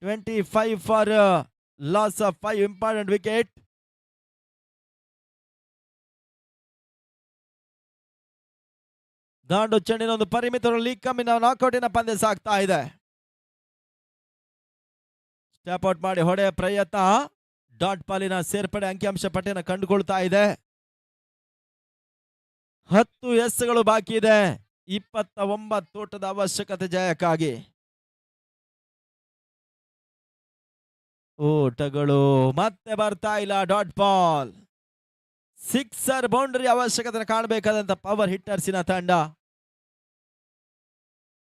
25 for loss of 5 important wicket. ದಾಂಡು ಚೆಂಡಿನ ಒಂದು ಪರಿಮಿತ ಲೀಗ್ ಕಮ್ಮಿನ ನಾಕೌಟಿನ ಪಂದ್ಯ ಸಾಗ್ತಾ ಇದೆ. ಸ್ಟೆಪ್ ಔಟ್ ಮಾಡಿ ಹೊಡೆಯ ಪ್ರಯತ್ನ, ಡಾಟ್ ಬಾಲಿನ ಸೇರ್ಪಡೆ ಅಂಕಿಅಂಶ ಪಟ್ಟಿಯನ್ನು ಕಂಡುಕೊಳ್ತಾ ಇದೆ. 10 ಎಸ್ಗಳು ಬಾಕಿ ಇದೆ. 29 ಓಟದ ಅವಶ್ಯಕತೆ ಜಯಕ್ಕಾಗಿ. ಓಟಗಳು ಮತ್ತೆ ಬರ್ತಾ ಇಲ್ಲ. ಡಾಟ್ ಬಾಲ್ ಸಿಕ್ಸರ್ ಬೌಂಡರಿ ಅವಶ್ಯಕತೆ ಕಾಣಬೇಕಾದಂತ ಪವರ್ ಹಿಟ್ಟರ್ಸಿನ ತಂಡ.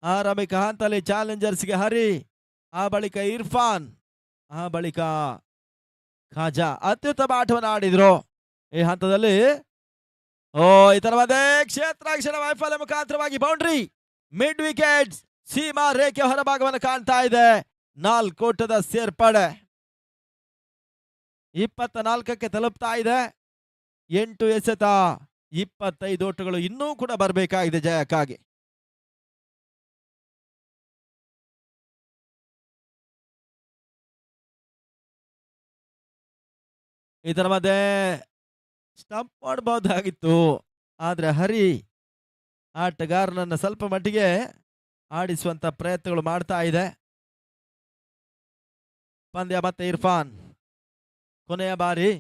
ಆರಂಭಿಕ ಹಂತದಲ್ಲಿ ಚಾಲೆಂಜರ್ಸ್ಗೆ ಹರಿ, ಆ ಬಳಿಕ ಇರ್ಫಾನ್, ಆ ಬಳಿಕ ಖಾಜಾ ಅತ್ಯುತ್ತಮ ಆಟವನ್ನು ಆಡಿದ್ರು. ಈ ಹಂತದಲ್ಲಿ ಇದರ ಮಧ್ಯೆ ಕ್ಷೇತ್ರಾಕ್ಷರ ವೈಫಲ್ಯ ಮುಖಾಂತರವಾಗಿ ಬೌಂಡ್ರಿ, ಮಿಡ್ ವಿಕೆಟ್, ಸೀಮಾ ರೇಖೆ ಹೊರಭಾಗವನ್ನು ಕಾಣ್ತಾ ಇದೆ. 4 ಓಟದ ಸೇರ್ಪಡೆ 24ಕ್ಕೆ ತಲುಪ್ತಾ ಇದೆ. 8 ಎಸೆತ 25 ಓಟಗಳು ಇನ್ನೂ ಕೂಡ ಬರಬೇಕಾಗಿದೆ ಜಯಕ್ಕಾಗಿ. ಇದರ ಮಧ್ಯೆ ಸ್ಟಂಪ್ ಮಾಡಬಹುದಾಗಿತ್ತು, ಆದ್ರೆ ಹರಿ ಆಟಗಾರನನ್ನ ಸ್ವಲ್ಪ ಮಟ್ಟಿಗೆ ಆಡಿಸುವಂತ ಪ್ರಯತ್ನಗಳು ಮಾಡ್ತಾ ಇದೆ. ಪಂದ್ಯ ಮತ್ತೆ ಇರ್ಫಾನ್ ಕೊನೆಯ ಬಾರಿ.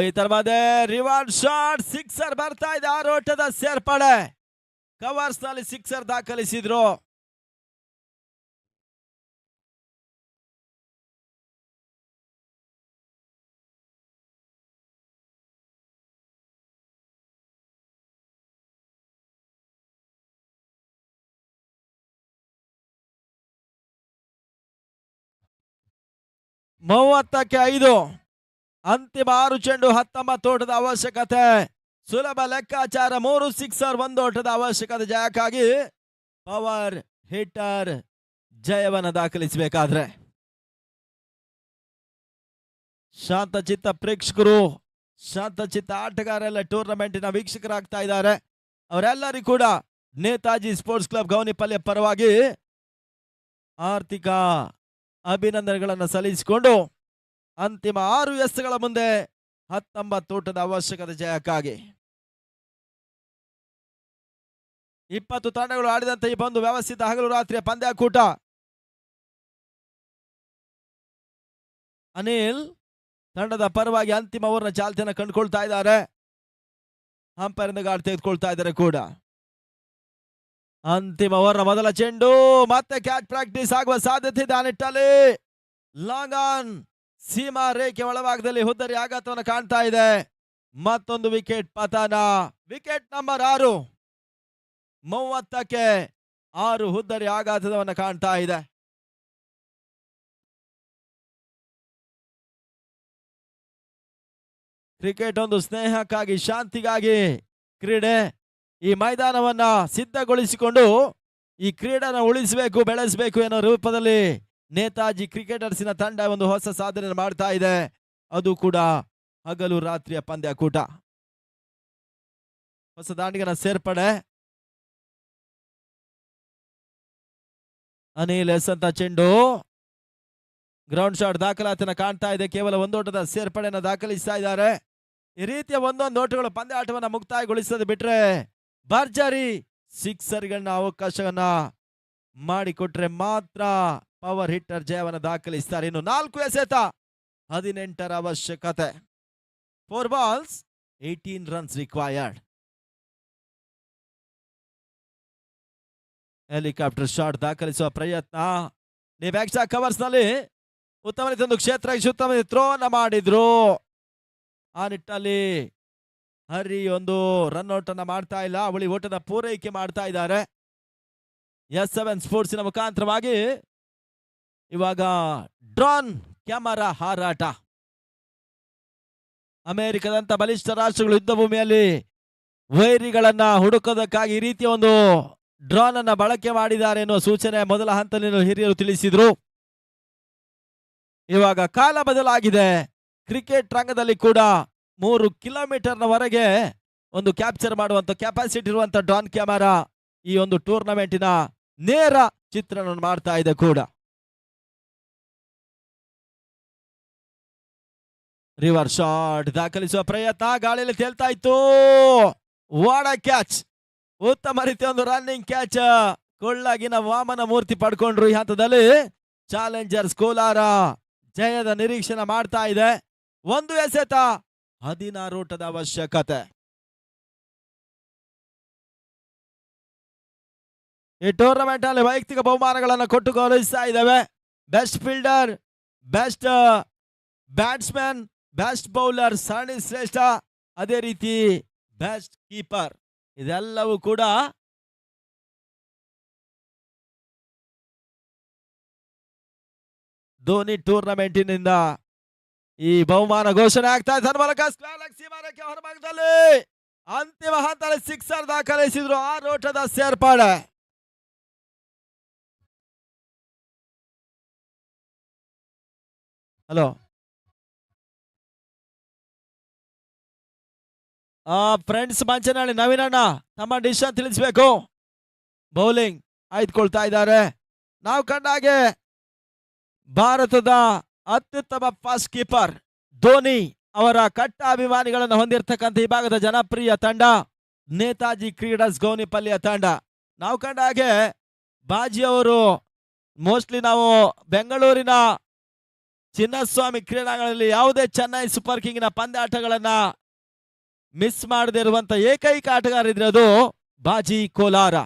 ಇದರ ಮಧ್ಯೆ ರಿವರ್ಸ್ ಶಾಟ್, ಸಿಕ್ಸರ್ ಬರ್ತಾ ಇದೆ. 6 ಓಟದ ಸೇರ್ಪಡೆ, ಕವರ್ಸ್ ನಲ್ಲಿ ಸಿಕ್ಸರ್ ದಾಖಲಿಸಿದ್ರು. ಮೂವತ್ತಕ್ಕೆ 5, ಅಂತಿಮ 6 ಚೆಂಡು 19 ಓಟದ ಅವಶ್ಯಕತೆ. ಸುಲಭ ಲೆಕ್ಕಾಚಾರ, 3 ಸಿಕ್ಸರ್ 1 ಓಟದ ಅವಶ್ಯಕತೆ ಜಯಕ್ಕಾಗಿ. ಪವರ್ ಹಿಟ್ಟರ್ ಜಯವನ್ನು ದಾಖಲಿಸಬೇಕಾದ್ರೆ ಶಾಂತಚಿತ್ತ ಪ್ರೇಕ್ಷಕರು, ಶಾಂತಚಿತ್ತ ಆಟಗಾರರೆಲ್ಲ ಟೂರ್ನಮೆಂಟಿನ ವೀಕ್ಷಕರಾಗ್ತಾ ಇದ್ದಾರೆ. ಅವರೆಲ್ಲರಿಗೂ ಕೂಡ ನೇತಾಜಿ ಸ್ಪೋರ್ಟ್ಸ್ ಕ್ಲಬ್ ಗೌನಿಪಲ್ಯ ಪರವಾಗಿ ಆರ್ಥಿಕ ಅಭಿನಂದನೆಗಳನ್ನು ಸಲ್ಲಿಸಿಕೊಂಡು ಅಂತಿಮ 6 ಎಸ್ಗಳ ಮುಂದೆ 19 ಓಟದ ಅವಶ್ಯಕತೆ ಜಯಕ್ಕಾಗಿ. 20 ತಂಡಗಳು ಆಡಿದಂತೆ ಈ ಒಂದು ವ್ಯವಸ್ಥಿತ ಹಗಲು ರಾತ್ರಿಯ ಪಂದ್ಯಾಕೂಟ. ಅನಿಲ್ ತಂಡದ ಪರವಾಗಿ ಅಂತಿಮ ಓವರ್ನ ಚಾಲ್ತಿಯನ್ನು ಕಂಡುಕೊಳ್ತಾ ಇದ್ದಾರೆ. ಅಂಪೈರ್ನ ಗಾರ್ಡ್ ತೆಗೆದುಕೊಳ್ತಾ ಇದ್ದಾರೆ ಕೂಡ. ಅಂತಿಮ ಓವರ್ನ ಮೊದಲ ಚೆಂಡು, ಮತ್ತೆ ಕ್ಯಾಚ್ ಪ್ರಾಕ್ಟೀಸ್ ಆಗುವ ಸಾಧ್ಯತೆ ಇದೆ. ಆ ನಿಟ್ಟಲ್ಲಿ ಲಾಂಗ್ ಆನ್, ಸೀಮಾ ರೇಖೆ ಒಳಭಾಗದಲ್ಲಿ ಹುದ್ದರಿ ಆಘಾತವನ್ನು ಕಾಣ್ತಾ ಇದೆ. ಮತ್ತೊಂದು ವಿಕೆಟ್ ಪತನ. ವಿಕೆಟ್ ನಂಬರ್ 6, 30ಕ್ಕೆ 6 ಹುದ್ದರಿ ಆಘಾತವನ್ನು ಕಾಣ್ತಾ ಇದೆ. ಕ್ರಿಕೆಟ್ ಒಂದು ಸ್ನೇಹಕ್ಕಾಗಿ, ಶಾಂತಿಗಾಗಿ ಕ್ರೀಡೆ. ಈ ಮೈದಾನವನ್ನ ಸಿದ್ಧಗೊಳಿಸಿಕೊಂಡು ಈ ಕ್ರೀಡೆನ ಉಳಿಸಬೇಕು, ಬೆಳೆಸಬೇಕು ಎನ್ನುವ ರೂಪದಲ್ಲಿ ನೇತಾಜಿ ಕ್ರಿಕೆಟರ್ಸಿನ ತಂಡ ಒಂದು ಹೊಸ ಸಾಧನೆ ಮಾಡ್ತಾ ಇದೆ. ಅದು ಕೂಡ ಹಗಲು ರಾತ್ರಿಯ ಪಂದ್ಯಾಕೂಟ. ಹೊಸ ದಾಂಡಿಗನ ಸೇರ್ಪಡೆ. ಅನಿಲ್ ಎಸ್ ಅಂತ ಚೆಂಡು, ಗ್ರೌಂಡ್ ಶಾಟ್ ದಾಖಲಾತಿನ ಕಾಣ್ತಾ ಇದೆ. ಕೇವಲ 1 ಓಟದ ಸೇರ್ಪಡೆಯನ್ನು ದಾಖಲಿಸ್ತಾ ಇದ್ದಾರೆ. ಈ ರೀತಿಯ ಒಂದೊಂದು ಓಟಗಳು ಪಂದ್ಯಾಟವನ್ನ ಮುಕ್ತಾಯಗೊಳಿಸದೆ ಬಿಟ್ರೆ ಭರ್ಜರಿ ಸಿಕ್ಸರ್ಗಳನ್ನ ಅವಕಾಶವನ್ನ ಮಾಡಿಕೊಟ್ರೆ ಮಾತ್ರ ಪವರ್ ಹಿಟ್ಟರ್ ಜಯವನ್ನು ದಾಖಲಿಸ್ತಾರೆ. ಇನ್ನು 4 ಎಸೆತ 18 ಅವಶ್ಯಕತೆ. 4 balls 18 runs required. Helicopter shot ದಾಖಲಿಸುವ ಪ್ರಯತ್ನ. ನೀವು ಎಕ್ಸ್ಟ್ರಾ ಕವರ್ಸ್ ನಲ್ಲಿ ಉತ್ತಮ ರೀತಿಯ ಒಂದು ಕ್ಷೇತ್ರ ಉತ್ತಮ ಥ್ರೋ ಅನ್ನ ಮಾಡಿದ್ರು. ಆ ನಿಟ್ಟಿನಲ್ಲಿ ಹರಿ ಒಂದು ರನ್ ಔಟ್ ಅನ್ನ ಮಾಡ್ತಾ ಇಲ್ಲ, ಅವಳಿ ಓಟದ ಪೂರೈಕೆ ಮಾಡ್ತಾ ಇದ್ದಾರೆ. S7 ಸ್ಪೋರ್ಟ್ಸಿನ ಮುಖಾಂತರವಾಗಿ ಇವಾಗ ಡ್ರೋನ್ ಕ್ಯಾಮರಾ ಹಾರಾಟ. ಅಮೆರಿಕದಂತ ಬಲಿಷ್ಠ ರಾಷ್ಟ್ರಗಳು ಯುದ್ಧ ಭೂಮಿಯಲ್ಲಿ ವೈರಿಗಳನ್ನ ಹುಡುಕೋದಕ್ಕಾಗಿ ಈ ರೀತಿಯ ಒಂದು ಡ್ರೋನ್ ಅನ್ನ ಬಳಕೆ ಮಾಡಿದ್ದಾರೆ ಎನ್ನುವ ಸೂಚನೆ ಮೊದಲ ಹಂತದಲ್ಲಿ ಹಿರಿಯರು ತಿಳಿಸಿದ್ರು. ಇವಾಗ ಕಾಲ ಬದಲಾಗಿದೆ. ಕ್ರಿಕೆಟ್ ರಂಗದಲ್ಲಿ ಕೂಡ 3 ಕಿಲೋಮೀಟರ್ನವರೆಗೆ ಒಂದು ಕ್ಯಾಪ್ಚರ್ ಮಾಡುವಂತ ಕೆಪಾಸಿಟಿ ಇರುವಂತ ಡ್ರೋನ್ ಕ್ಯಾಮರಾ ಈ ಒಂದು ಟೂರ್ನಮೆಂಟಿನ ನೇರ ಚಿತ್ರಣ ಮಾಡ್ತಾ ಇದೆ ಕೂಡ. ರಿವರ್ಸ್ ಶಾಟ್ ದಾಖಲಿಸುವ ಪ್ರಯತ್ನ, ಗಾಳಿಯಲ್ಲಿ ತೇಲ್ತಾ ಇತ್ತು. ವಾಡ ಕ್ಯಾಚ್, ಉತ್ತಮ ರೀತಿಯ ಒಂದು ರನ್ನಿಂಗ್ ಕ್ಯಾಚ್. ಕೊಳ್ಳಾಗಿನ ವಾಮನ ಮೂರ್ತಿ ಪಡ್ಕೊಂಡ್ರು. ಈ ಹಂತದಲ್ಲಿ ಚಾಲೆಂಜರ್ಸ್ ಕೋಲಾರ ಜಯದ ನಿರೀಕ್ಷಣೆ ಮಾಡ್ತಾ ಇದೆ. 1 ಎಸೆತ 16 ಓಟದ ಅವಶ್ಯಕತೆ. ಈ ಟೂರ್ನಮೆಂಟ್ ಅಲ್ಲಿ ವೈಯಕ್ತಿಕ ಬಹುಮಾನಗಳನ್ನು ಕೊಟ್ಟು ಗೌರವಿಸ್ತಾ ಇದ್ದೇವೆ. Best fielder, best batsman, best bowler ಸರಣಿ ಶ್ರೇಷ್ಠ, ಅದೇ ರೀತಿ ಬೆಸ್ಟ್ ಕೀಪರ್. ಇದೆಲ್ಲವೂ ಕೂಡ ಧೋನಿ ಟೂರ್ನಮೆಂಟಿನಿಂದ ಈ ಬಹುಮಾನ ಘೋಷಣೆ ಆಗ್ತಾ ಇದೆ. ಮೂಲಕ ಸ್ಕ್ವೇರ್ ಲೆಗ್ ಸೀಮಾರೇಖೆ ಹೊರಭಾಗದಲ್ಲಿ ಅಂತಿಮ ಹಂತದಲ್ಲಿ ಸಿಕ್ಸರ್ ದಾಖಲಿಸಿದ್ರು. 6 ಓಟದ ಸೇರ್ಪಾಡೆ. ಹಲೋ ಫ್ರೆಂಡ್ಸ್, ಮಂಚನಹಳ್ಳಿ ನವೀನಣ್ಣ ತಮ್ಮ ಡಿಸಿಷನ್ ತಿಳಿಸ್ಬೇಕು. ಬೌಲಿಂಗ್ ಆಯ್ದುಕೊಳ್ತಾ ಇದ್ದಾರೆ. ನಾವು ಕಂಡ ಹಾಗೆ ಭಾರತದ ಅತ್ಯುತ್ತಮ ಫಾಸ್ಟ್ ಕೀಪರ್ ಧೋನಿ ಅವರ ಕಟ್ಟ ಅಭಿಮಾನಿಗಳನ್ನು ಹೊಂದಿರತಕ್ಕಂಥ ಈ ಭಾಗದ ಜನಪ್ರಿಯ ತಂಡ ನೇತಾಜಿ ಕ್ರೀಡಾಸ್ ಗೌನಿಪಲ್ಲಿಯ ತಂಡ. ನಾವು ಕಂಡ ಹಾಗೆ ಬಾಜಿ ಅವರು ಮೋಸ್ಟ್ಲಿ ನಾವು ಬೆಂಗಳೂರಿನ ಚಿನ್ನಸ್ವಾಮಿ ಕ್ರೀಡಾಂಗಣದಲ್ಲಿ ಯಾವುದೇ ಚೆನ್ನೈ ಸೂಪರ್ ಕಿಂಗ್ನ ಪಂದ್ಯಾಟಗಳನ್ನ ಮಿಸ್ ಮಾಡದೇ ಇರುವಂತ ಏಕೈಕ ಆಟಗಾರ ಅದು ಬಾಜಿ ಕೋಲಾರ.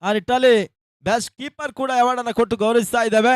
ಆ ನಿಟ್ಟಲ್ಲಿ ಬೆಸ್ಟ್ ಕೀಪರ್ ಕೂಡ ಅವಾರ್ಡ್ ಅನ್ನು ಕೊಟ್ಟು ಗೌರವಿಸ್ತಾ ಇದ್ದೇವೆ.